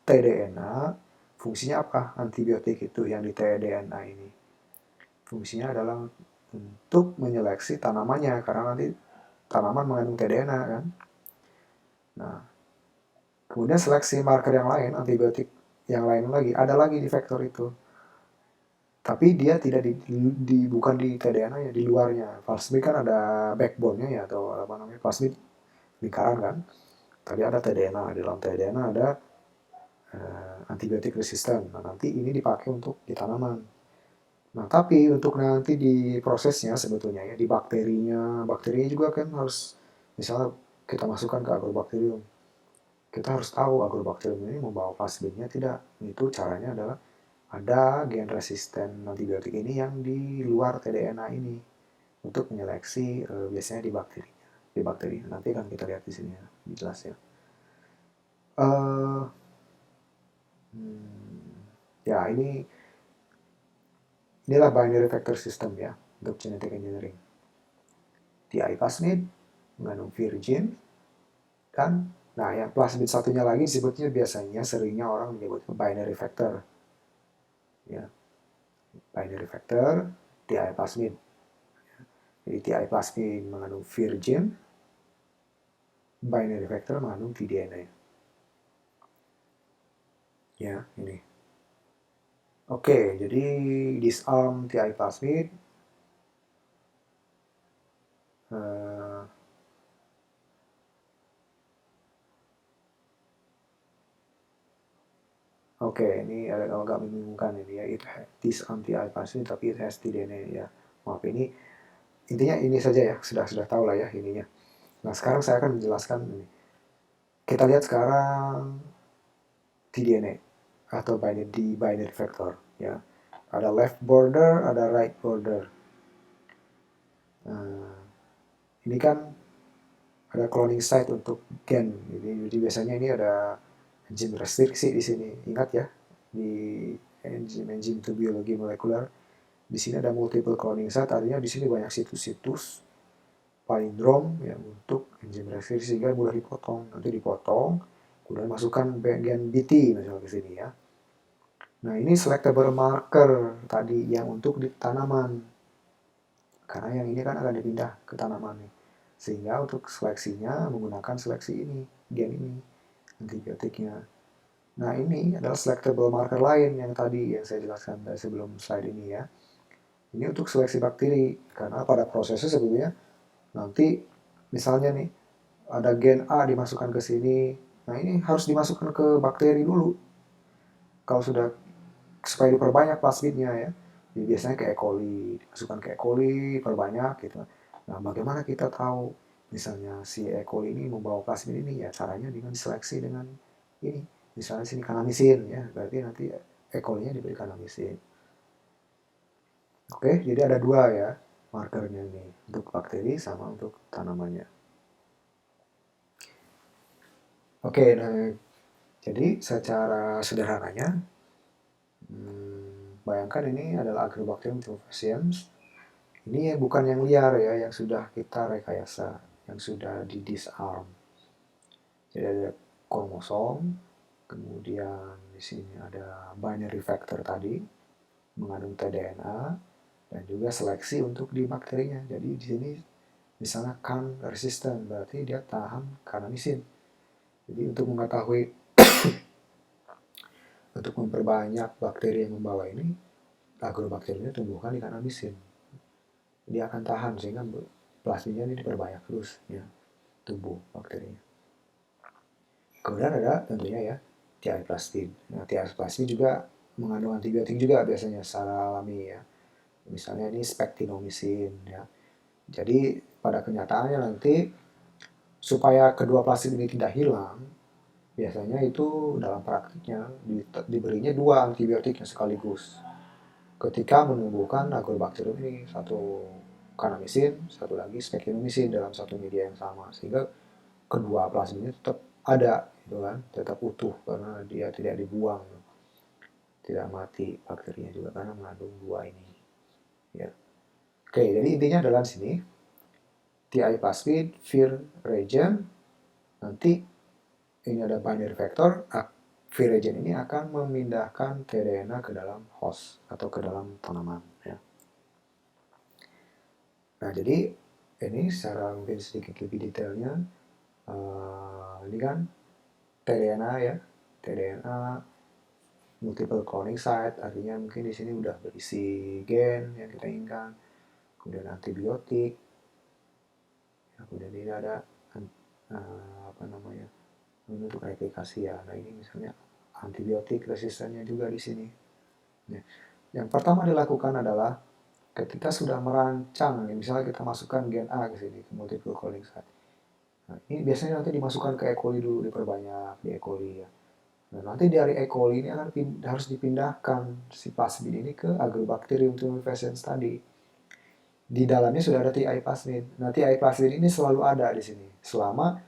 tDNA. Fungsinya apa antibiotik itu yang di tDNA ini? Fungsinya adalah untuk menyeleksi tanamannya karena nanti tanaman mengandung tDNA kan. Nah, kemudian seleksi marker yang lain, antibiotik yang lain lagi, ada lagi di vektor itu. Tapi dia tidak bukan di tDNA ya, di luarnya. Plasmid kan ada backbone-nya ya, atau apa namanya, plasmid lingkaran kan. Tadi ada tDNA, di dalam tDNA ada antibiotik resisten. Nah, nanti ini dipakai untuk di tanaman. Nah, tapi untuk nanti di prosesnya sebetulnya ya, di bakterinya juga kan harus, misalnya kita masukkan ke agrobakterium. Kita harus tahu agrobakterium ini membawa plasmidnya tidak. Itu caranya adalah ada gen resisten antibiotik ini yang di luar tDNA ini untuk menyeleksi biasanya di bakterinya. Di bakteri. Nanti akan kita lihat di sini ya, jelas ya. Uh, ya inilah binary vector system ya untuk genetic engineering. TI plasmid mengandung virgin kan. Nah, yang plasmid satunya lagi disebutnya biasanya seringnya orang menyebut binary vector. Ya, binary vector, TI plasmid. Jadi TI plasmid mengandung virgin, binary vector mengandung tDNA. Ya, ini. Oke, jadi disarm TI plasmid. Oke, ini agak membingungkan ini ya. Disarm TI plasmid tapi it has tDNA ya. Maaf ini intinya ini saja ya. Sudah tahu lah ya ininya. Nah, sekarang saya akan menjelaskan ini. Kita lihat sekarang tDNA atau binary vector ya. Ada left border, ada right border. Nah, ini kan ada cloning site untuk gen. Jadi biasanya ini ada enzim restriksi di sini. Ingat ya, di enzim itu biologi molekuler. Di sini ada multiple cloning site, artinya di sini banyak situs-situs palindrom yang untuk enzim restriksi sehingga mudah dipotong. Nanti dipotong, kemudian masukkan bagian BT misalnya ke sini ya. Nah, ini selectable marker tadi yang untuk di tanaman. Karena yang ini kan akan dipindah ke tanaman nih. Sehingga untuk seleksinya menggunakan seleksi ini, gen ini, antibiotiknya. Nah, ini adalah selectable marker lain yang tadi yang saya jelaskan dari sebelum slide ini ya. Ini untuk seleksi bakteri, karena pada prosesnya sebetulnya nanti misalnya nih ada gen A dimasukkan ke sini, nah ini harus dimasukkan ke bakteri dulu. Kalau sudah supaya diperbanyak plasmidnya ya. Jadi biasanya ke E. coli, dimasukkan ke E. coli, perbanyak gitu. Nah, bagaimana kita tahu misalnya si E. coli ini membawa plasmid ini ya caranya dengan seleksi dengan ini. Misalnya sini kanamisin ya, berarti nanti E. coli-nya diberi kanamisin. Oke, jadi ada dua ya markernya ini untuk bakteri sama untuk tanamannya. Oke, nah jadi secara sederhananya bayangkan ini adalah Agrobacterium tumefaciens. Ini bukan yang liar ya, yang sudah kita rekayasa, yang sudah di disarm. Jadi ada kromosom, kemudian di sini ada binary vector tadi, mengandung tDNA, dan juga seleksi untuk di bakterinya. Jadi di sini misalnya kan resisten, berarti dia tahan kanamisin. Jadi untuk mengetahui, untuk memperbanyak bakteri yang membawa ini, agrobakteriumnya tumbuhkan di kanamisin. Dia akan tahan sehingga plasmidnya ini diperbanyak terus ya, tubuh bakterinya. Kemudian ada tentunya ya TI plasmid. Nah, TI plasmid juga mengandung antibiotik juga biasanya secara alami ya. Misalnya ini spektinomisin ya. Jadi pada kenyataannya nanti supaya kedua plasmid ini tidak hilang, biasanya itu dalam praktiknya diberinya 2 antibiotik yang sekaligus. Ketika menumbuhkan Agrobacterium ini, satu kanamisin, satu lagi spektinomisin dalam satu media yang sama, sehingga kedua plasmidnya tetap ada, gitu kan, tetap utuh karena dia tidak dibuang, tidak mati bakterinya juga karena mengandung 2 ini. Ya. Oke, jadi intinya adalah di sini TI plasmid, Vir reagent, nanti ini ada binary vector, Vir reagent ini akan memindahkan tDNA ke dalam host atau ke dalam tanaman. Ya. Nah, jadi ini secara mungkin sedikit lebih detailnya, ini kan tDNA ya, tDNA multiple cloning site, artinya mungkin di sini udah berisi gen yang kita inginkan, kemudian antibiotik, ya, kemudian ini ada apa namanya, untuk replikasi ya. Nah, ini misalnya antibiotik resistennya juga di sini. Ya. Yang pertama dilakukan adalah ketika sudah merancang, misalnya kita masukkan gen A ke sini, ke multiple cloning site. Nah, ini biasanya nanti dimasukkan ke E. coli dulu, diperbanyak di E. coli ya. Nah, nanti dari E. coli ini harus dipindahkan si plasmid ini ke Agrobacterium tumefaciens tadi. Di dalamnya sudah ada TI plasmid. Nah, TI plasmid ini selalu ada di sini selama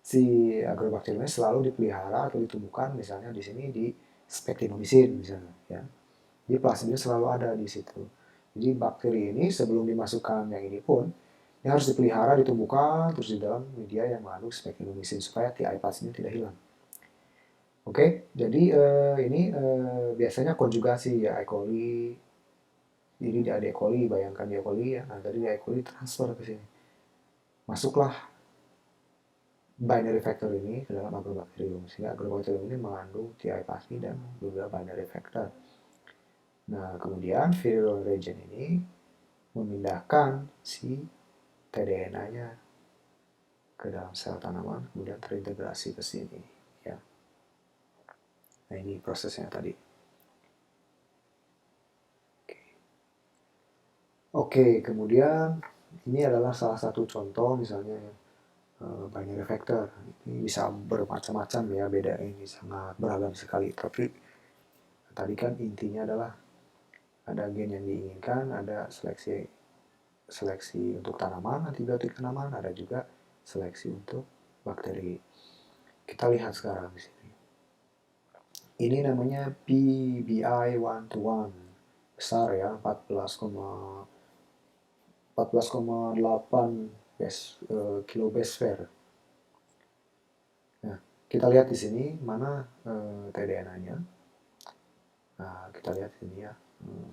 si Agrobacterium ini selalu dipelihara atau ditumbuhkan misalnya di sini di spektinomisin misalnya ya. Jadi plasmidnya selalu ada di situ. Jadi bakteri ini sebelum dimasukkan yang ini pun ini harus dipelihara, ditumbuhkan terus di dalam media yang mengandung spektinomisin supaya TI plasmidnya tidak hilang. Oke, jadi ini biasanya konjugasi ya E. coli. Ini di E. coli, bayangkan di E. coli ya. Nah, tadi di E. coli transfer ke sini. Masuklah binary vector ini ke dalam Agrobacterium. Sehingga Agrobacterium ini mengandung TI plasmid dan juga binary vector. Nah, kemudian viral reagent ini memindahkan si tDNA-nya ke dalam sel tanaman, kemudian terintegrasi ke sini. Ya. Nah, ini prosesnya tadi. Oke, kemudian ini adalah salah satu contoh misalnya binary vector. Ini bisa bermacam-macam ya, beda ini sangat beragam sekali. Tapi tadi kan intinya adalah ada gen yang diinginkan, ada seleksi untuk tanaman, antibiotik tanaman, ada juga seleksi untuk bakteri. Kita lihat sekarang di sini. Ini namanya PBI 1-to-1. Besar ya, 14,8 kilobase. Nah, kita lihat di sini mana tDNA-nya. Nah, kita lihat sini ya,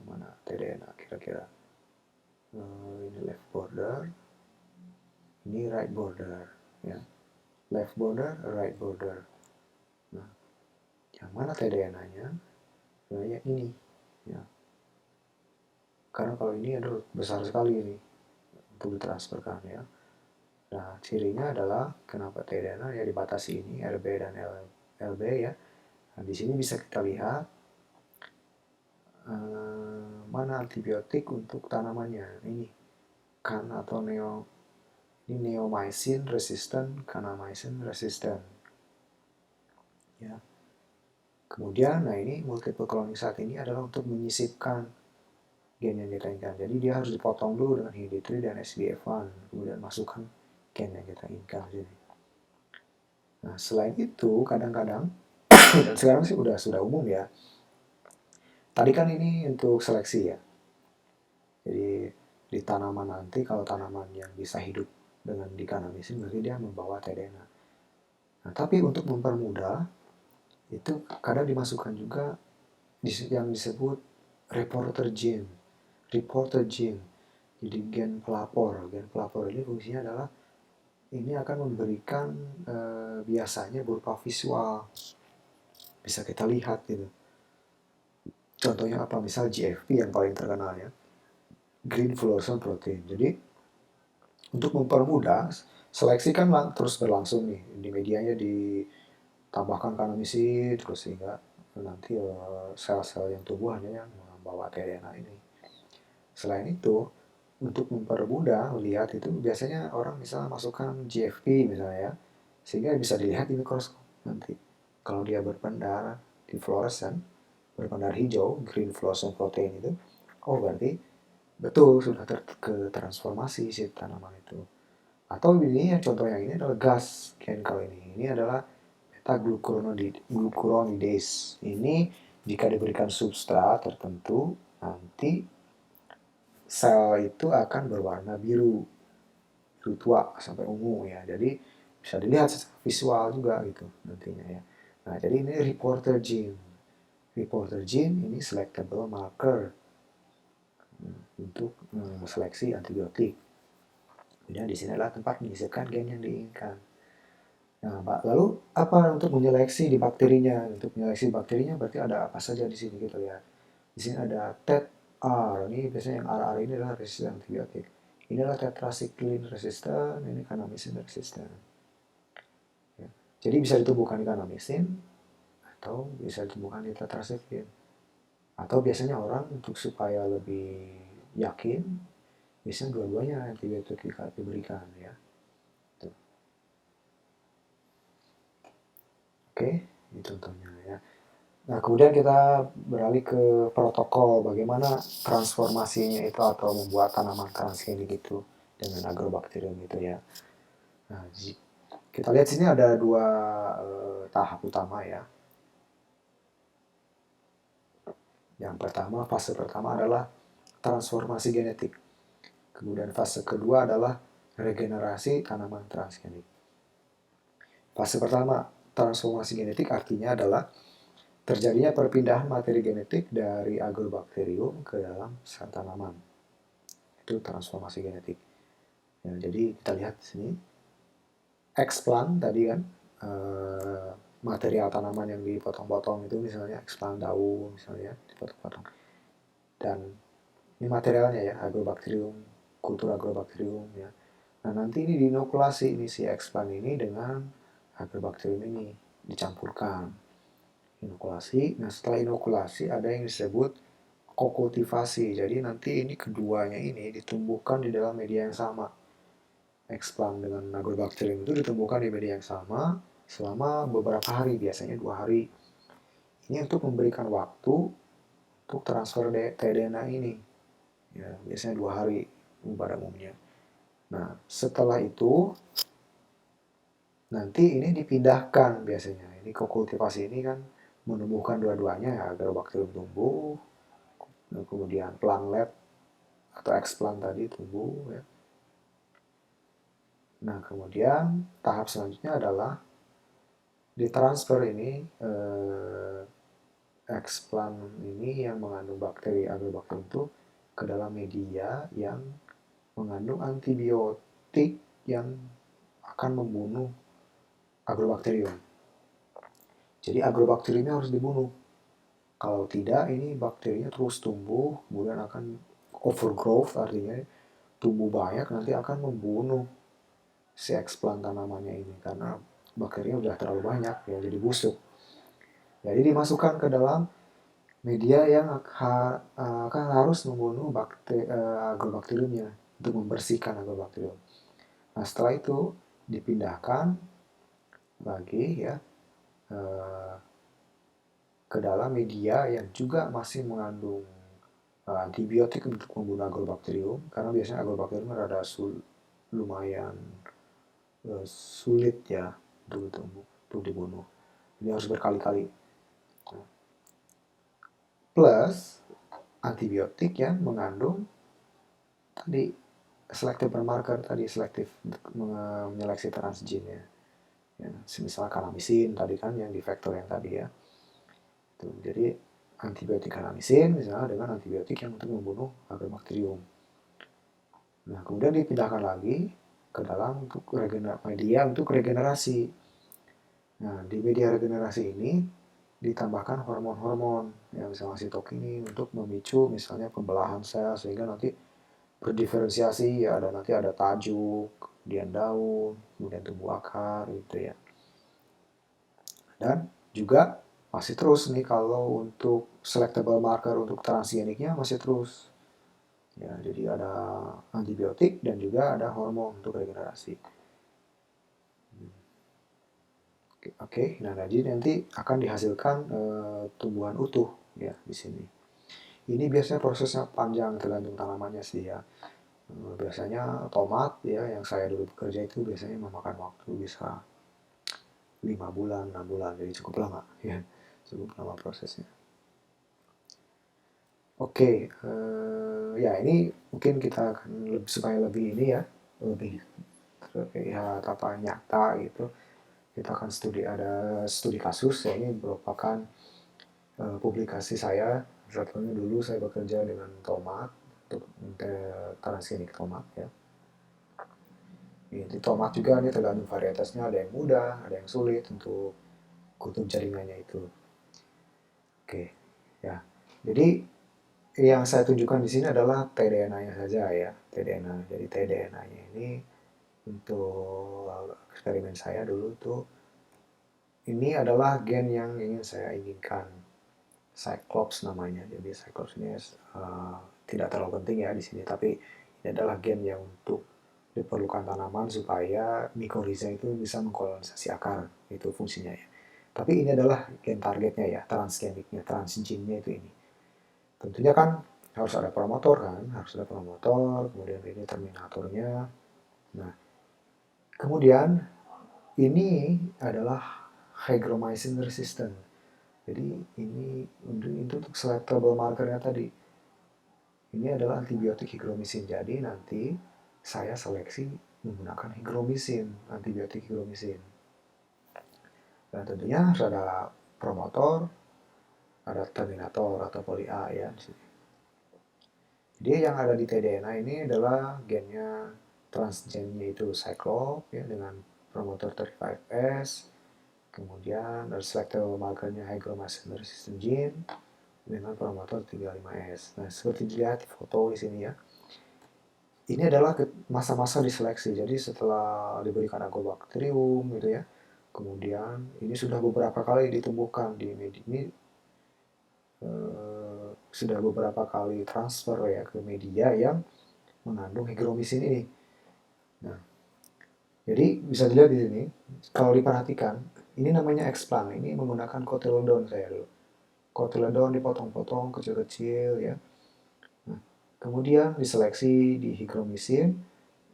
mana tDNA kira-kira. Ini left border, ini right border, ya. Left border, right border. Nah, yang mana tDNA-nya? Sebenarnya ini, ya. Karena kalau ini aduh besar sekali ini untuk ditransferkan ya. Nah, cirinya adalah kenapa tDNA ya dibatasi ini RB dan LB ya. Nah, di sini bisa kita lihat mana antibiotik untuk tanamannya. Ini kan atau ini neomycin resistant, kanamycin resistant. Ya. Kemudian, nah ini multiple cloning site ini adalah untuk menyisipkan gen yang kita inginkan. Jadi dia harus dipotong dulu dengan HID3 dan SBF1, kemudian masukkan gen yang kita inginkan di sini. Nah, selain itu, kadang-kadang, dan sekarang sih sudah umum ya, tadi kan ini untuk seleksi ya. Jadi di tanaman nanti, kalau tanaman yang bisa hidup dengan dikanamisin, berarti dia membawa tDNA. Nah, tapi untuk mempermudah, itu kadang dimasukkan juga yang disebut reporter gene. Reporter gene. Jadi gen pelapor. Gen pelapor ini fungsinya adalah ini akan memberikan biasanya berupa visual. Bisa kita lihat gitu. Contohnya apa? Misal GFP yang paling terkenal ya. Green Fluorescent Protein. Jadi untuk mempermudah seleksi kan terus berlangsung nih. Di medianya ditambahkan kanamisi terus sehingga nanti sel-sel yang tumbuh hanya yang membawa tDNA ini. Selain itu, untuk mempermudah melihat itu biasanya orang misalnya masukkan GFP misalnya ya, sehingga bisa dilihat di mikroskop nanti. Kalau dia berpendar di fluoresen, berpendar hijau, green fluorescent protein itu, oh berarti betul sudah transformasi si tanaman itu. Atau ini yang contoh yang ini adalah gas chemical ini. Ini adalah beta glucuronidase. Ini jika diberikan substrat tertentu, nanti sel itu akan berwarna biru, biru tua sampai ungu ya. Jadi bisa dilihat secara visual juga gitu nantinya ya. Nah, jadi ini reporter gene. Reporter gene ini selectable marker untuk seleksi antibiotik. Kemudian di sini adalah tempat menyisipkan gen yang diinginkan. Nah, Pak, lalu apa untuk menyeleksi di bakterinya? Untuk menyeleksi bakterinya berarti ada apa saja di sini gitu ya. Di sini ada TET-R, ini biasanya yang R ini adalah resisten antibiotik. Ini adalah tetracycline resistant, ini kanamisin resistant. Ya. Jadi bisa ditumbuhkan di kanamisin atau bisa ditumbuhkan di tetracycline. Atau biasanya orang untuk supaya lebih yakin, biasanya dua-duanya antibiotik diberikan ya. Tuh. Oke, ini contohnya ya. Nah, kemudian kita beralih ke protokol bagaimana transformasinya itu atau membuat tanaman transgenik itu dengan agrobakterium itu ya. Nah, kita lihat sini ada dua tahap utama ya. Yang pertama, fase pertama adalah transformasi genetik. Kemudian fase kedua adalah regenerasi tanaman transgenik. Fase pertama, transformasi genetik artinya adalah terjadinya perpindahan materi genetik dari agrobakterium ke dalam sel tanaman. Itu transformasi genetik. Ya, jadi kita lihat di sini, explant tadi kan, material tanaman yang dipotong-potong itu misalnya explant daun misalnya dipotong-potong. Dan ini materialnya ya, agrobakterium, kultur agrobakterium ya. Nah nanti ini dinokulasi ini si explant ini dengan agrobakterium ini dicampurkan. Inokulasi. Nah setelah inokulasi ada yang disebut kokultivasi. Jadi nanti ini keduanya ini ditumbuhkan di dalam media yang sama. Explant dengan agrobakterium itu ditumbuhkan di media yang sama selama beberapa hari, biasanya 2 hari. Ini untuk memberikan waktu untuk transfer tDNA ini. Ya, biasanya 2 hari pada umumnya. Nah, setelah itu nanti ini dipindahkan biasanya. Ini kokultivasi ini kan menumbuhkan dua-duanya ya, agrobakterium tumbuh, kemudian plantlet atau explant tadi tumbuh ya. Nah, kemudian tahap selanjutnya adalah ditransfer ini explant ini yang mengandung bakteri agrobakterium itu ke dalam media yang mengandung antibiotik yang akan membunuh agrobakterium. Jadi agrobakteriumnya harus dibunuh. Kalau tidak, ini bakterinya terus tumbuh, kemudian akan overgrowth, artinya tumbuh banyak, nanti akan membunuh si explant tanamannya ini karena bakterinya udah terlalu banyak ya, jadi busuk. Jadi dimasukkan ke dalam media yang akan harus membunuh agrobakteriumnya untuk membersihkan agrobakterium. Nah setelah itu dipindahkan lagi ya ke dalam media yang juga masih mengandung antibiotik untuk membunuh agrobakterium karena biasanya agrobakterium rada lumayan sulit ya untuk dibunuh. Ini harus berkali-kali. Plus antibiotik yang mengandung tadi selective biomarker tadi selektif untuk menyeleksi transgen ya. Misalnya kanamisin tadi kan yang di vektor yang tadi ya. Tuh, jadi antibiotik kanamisin misalnya dengan antibiotik yang untuk membunuh agrobakterium. Nah, kemudian dipindahkan lagi ke dalam untuk media untuk regenerasi. Nah, di media regenerasi ini ditambahkan hormon-hormon yang misalnya sitokinin untuk memicu misalnya pembelahan sel sehingga nanti berdiferensiasi ya nanti ada tajuk, kemudian daun, kemudian tumbuh akar gitu ya. Dan juga masih terus nih kalau untuk selectable marker untuk transgeniknya masih terus. Ya, jadi ada antibiotik dan juga ada hormon untuk regenerasi. Oke, nah jadi nanti akan dihasilkan tumbuhan utuh ya di sini. Ini biasanya prosesnya panjang tergantung tanamannya sih ya. Biasanya tomat ya yang saya dulu bekerja itu biasanya memakan waktu bisa 5 bulan, 6 bulan, jadi cukup lama ya, cukup lama prosesnya. Oke, ya ini mungkin kita akan supaya lebih ini ya, lebih terlihat apa nyata gitu. Kita akan ada studi kasus ya, ini merupakan publikasi saya. Satunya dulu saya bekerja dengan tomat untuk transgenik tomat ya. Di tomat juga ini tergantung varietasnya, ada yang mudah, ada yang sulit untuk kutub jaringannya itu. Oke, ya. Jadi yang saya tunjukkan di sini adalah tDNA-nya saja ya, tDNA. Jadi tDNA-nya ini untuk eksperimen saya dulu tuh ini adalah gen yang ingin saya inginkan. Cyclops namanya. Jadi Cyclops ini tidak terlalu penting ya di sini, tapi ini adalah gen yang untuk diperlukan tanaman supaya mycorrhiza itu bisa mengkolonisasi akar, itu fungsinya ya. Tapi ini adalah gen targetnya ya, transgeniknya, transgennya itu ini. Tentunya kan harus ada promotor kan, harus ada promotor, kemudian ini terminatornya. Nah, kemudian ini adalah hygromycin resistant. Jadi ini untuk selectable markernya tadi. Ini adalah antibiotik hygromycin. Jadi nanti saya seleksi menggunakan hygromycin, antibiotik hygromycin. Dan tentunya harus ada promotor, ada terminator atau poli A ya di sini. Jadi yang ada di tDNA ini adalah gennya transgennya itu Cyclop ya dengan promotor 35S, kemudian ada selectable markernya hygromycin resistant gene dengan promotor 35S. Nah, seperti dilihat di foto di sini ya. Ini adalah masa-masa diseleksi. Jadi setelah diberikan Agrobacterium gitu ya. Kemudian ini sudah beberapa kali ditumbuhkan di media ini sudah beberapa kali transfer ya ke media yang mengandung hygromycin ini. Nah, jadi bisa dilihat di sini kalau diperhatikan ini namanya explant. Ini menggunakan cotyledon saya dulu. Cotyledon dipotong-potong kecil-kecil ya. Nah, kemudian diseleksi di hygromycin,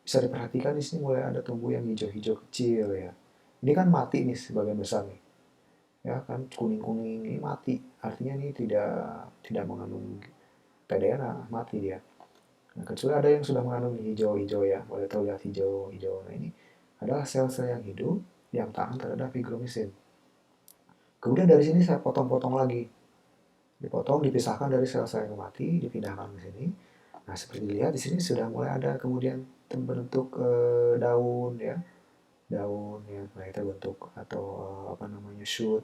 bisa diperhatikan di sini mulai ada tumbuh yang hijau-hijau kecil ya. Ini kan mati nih sebagian besar nih. Ya kan kuning-kuning ini mati. Artinya ini tidak mengandung tDNA, mati dia. Nah, kecuali ada yang sudah mengandung hijau-hijau ya, boleh terlihat hijau-hijau. Nah, ini adalah sel-sel yang hidup yang tahan terhadap hygromycin. Kemudian dari sini saya potong-potong lagi. Dipotong, dipisahkan dari sel-sel yang mati, dipindahkan ke sini. Nah, seperti dilihat di sini sudah mulai ada kemudian terbentuk daun ya, daun yang mulai terbentuk atau apa namanya shoot,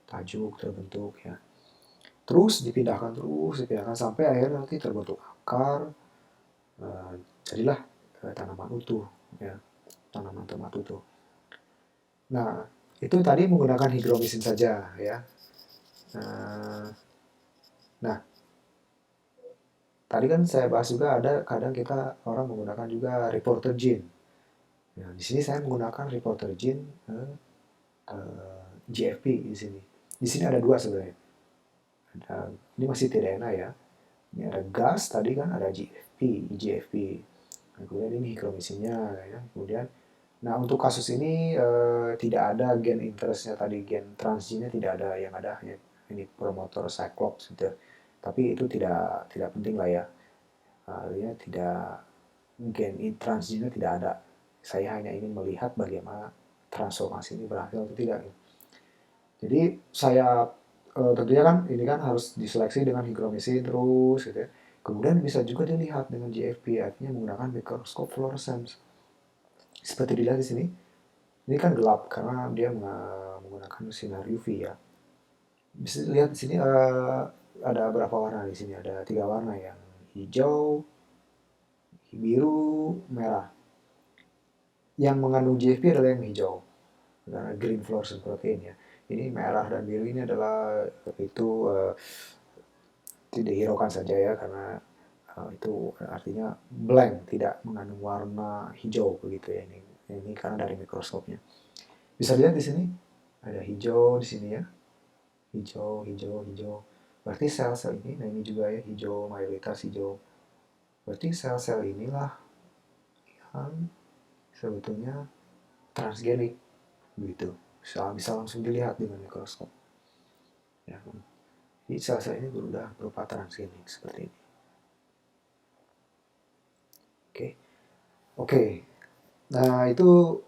tajuk terbentuk ya. Terus dipindahkan sampai akhirnya nanti terbentuk akar, jadilah tanaman utuh ya, tanaman tomat utuh. Nah, itu tadi menggunakan hygromycin saja ya. Nah, tadi kan saya bahas juga ada kadang kita orang menggunakan juga reporter gene. Nah, di sini saya menggunakan reporter gene GFP di sini. Di sini ada dua sebenarnya. Ini masih tDNA ya. Ini ada gas tadi kan ada GFP. Nah, kemudian ini hygromycinnya ya. Kemudian, nah untuk kasus ini tidak ada gen interestnya tadi, gen transgennya tidak ada, yang ada hanya ini promotor Cyclops gitu. Tapi itu tidak penting lah ya. Artinya tidak gen transgennya tidak ada. Saya hanya ingin melihat bagaimana transformasi ini berhasil atau tidak. Jadi saya tentunya kan ini kan harus diseleksi dengan hygromycin terus gitu ya. Kemudian bisa juga dilihat dengan GFP, artinya menggunakan mikroskop fluorescence. Seperti dilihat di sini, ini kan gelap karena dia menggunakan sinar UV ya. Bisa dilihat di sini ada berapa warna di sini? Ada 3 warna yang hijau, biru, merah. Yang mengandung GFP adalah yang hijau, karena green fluorescent protein ya. Ini merah dan biru ini adalah itu tidak dihiraukan saja ya karena itu artinya blank, tidak mengandung warna hijau begitu ya ini karena dari mikroskopnya. Bisa lihat di sini ada hijau di sini ya, hijau, hijau, hijau. Berarti sel-sel ini, nah ini juga ya hijau, mayoritas hijau. Berarti sel-sel inilah yang sebetulnya transgenik begitu. Bisa langsung dilihat dengan mikroskop. Ya. Jadi sel-sel ini berupa transgenik seperti ini. Oke. Oke. Nah, itu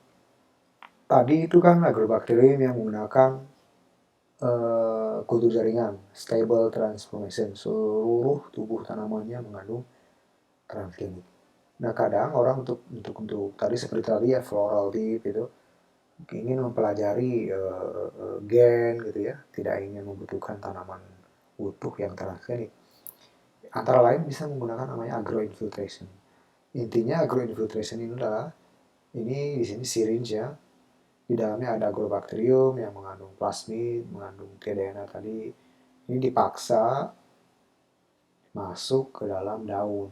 tadi itu kan agrobakterium yang menggunakan kultur jaringan, stable transformation. Seluruh tubuh tanamannya mengandung transgenik. Nah, kadang orang untuk tadi seperti tadi ya floral dip itu ingin mempelajari gen gitu ya, tidak ingin membutuhkan tanaman utuh yang transgenik. Antara lain bisa menggunakan namanya agroinfiltration. Intinya agroinfiltration ini adalah ini di sini syringe ya. Di dalamnya ada agrobakterium yang mengandung plasmid, mengandung tDNA tadi. Ini dipaksa masuk ke dalam daun.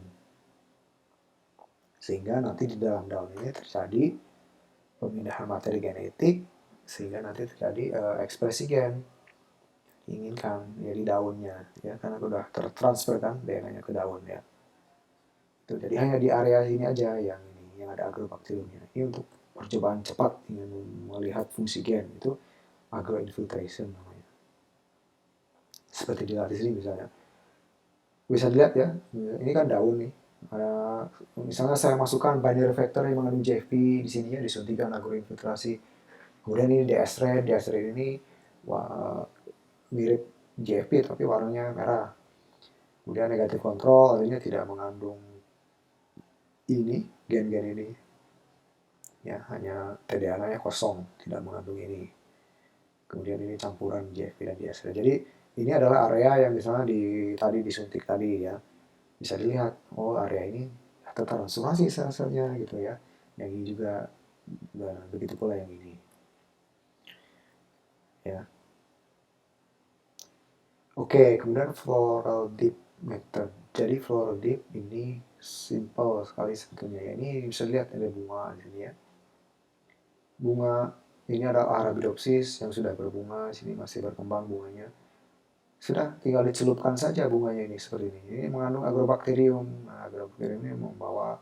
Sehingga nanti di dalam daun ini terjadi pemindahan materi genetik, sehingga nanti terjadi ekspresi gen diinginkan ya di daunnya ya, karena sudah tertransfer kan DNA-nya ke daun ya. Itu jadi hanya di area ini aja yang ada agrobakteriumnya. Ini untuk percobaan cepat ingin melihat fungsi gen itu agroinfiltration namanya. Seperti dilihat di sini misalnya. Bisa dilihat ya, ini kan daun nih. Misalnya saya masukkan binary vector yang mengandung JFP di sini ya, disuntikan agroinfiltrasi. Kemudian ini DS-red ini mirip JFP tapi warnanya merah. Kemudian negatif kontrol artinya tidak mengandung ini, gen-gen ini. Ya, hanya tDNA-nya kosong, tidak mengandung ini. Kemudian ini campuran JFP dan DS-red. Jadi ini adalah area yang misalnya tadi disuntik tadi ya. Bisa dilihat, oh area ini tertransformasi sel-selnya gitu ya. Yang ini juga, dan begitu pula yang ini. Ya. Oke, kemudian floral dip method. Jadi floral dip ini simple sekali sebetulnya. Ini bisa dilihat ada bunga di sini ya. Bunga ini ada Arabidopsis yang sudah berbunga, di sini masih berkembang bunganya. Sudah tinggal dicelupkan saja bunganya ini seperti ini. Ini mengandung agrobakterium. Nah, agrobakterium ini membawa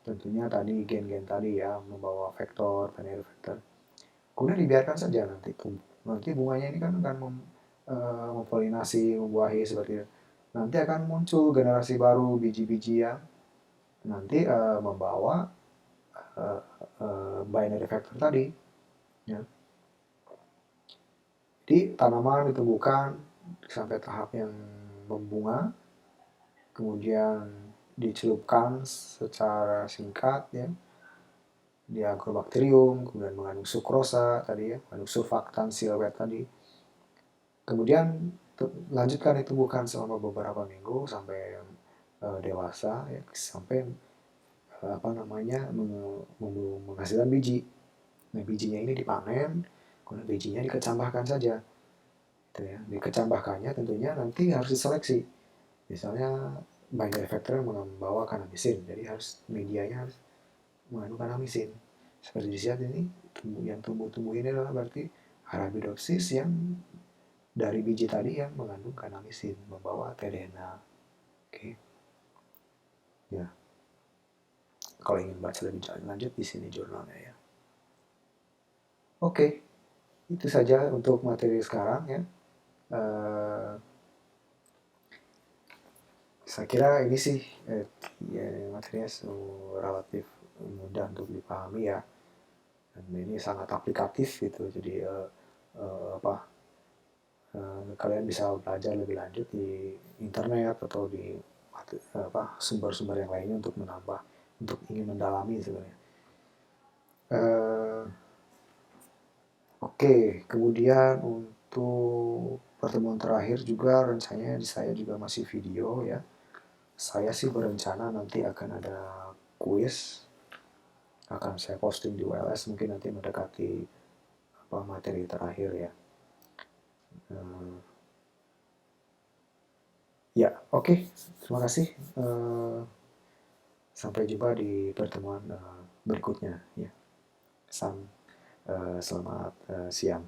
tentunya tadi gen-gen tadi ya, membawa vektor, binary vektor. Kemudian dibiarkan saja nanti tumbuh. Nanti bunganya ini kan akan mempolinasi, membuahi seperti itu. Nanti akan muncul generasi baru biji-biji yang nanti membawa binary vector tadi. Ya. Jadi tanaman ditumbuhkan sampai tahap yang membunga, kemudian dicelupkan secara singkat ya di agrobakterium, kemudian mengandung sukrosa tadi ya, mengandung surfaktan silwet tadi. Kemudian lanjutkan ditumbuhkan selama beberapa minggu sampai dewasa ya, sampai menghasilkan biji. Nah, bijinya ini dipanen, kemudian bijinya dikecambahkan saja. Gitu ya. Dikecambahkannya tentunya nanti harus diseleksi. Misalnya binary vector membawa kanamisin, jadi harus medianya harus mengandung kanamisin. Seperti di sini ini, yang tumbuh-tumbuh ini adalah berarti Arabidopsis yang dari biji tadi yang mengandung kanamisin, membawa tDNA. Oke. Ya. Kalau ingin baca lebih lanjut di sini jurnalnya ya. Oke. Itu saja untuk materi sekarang ya. Saya kira ini sih ya, materinya relatif mudah untuk dipahami ya. Dan ini sangat aplikatif gitu. Jadi kalian bisa belajar lebih lanjut di internet atau di sumber-sumber yang lainnya untuk menambah, untuk ingin mendalami sebenarnya. Oke, kemudian untuk pertemuan terakhir juga rencananya saya juga masih video ya. Saya sih berencana nanti akan ada kuis, akan saya posting di WLS mungkin nanti mendekati materi terakhir ya. Ya, oke. Terima kasih. Sampai jumpa di pertemuan berikutnya. Ya, selamat siang.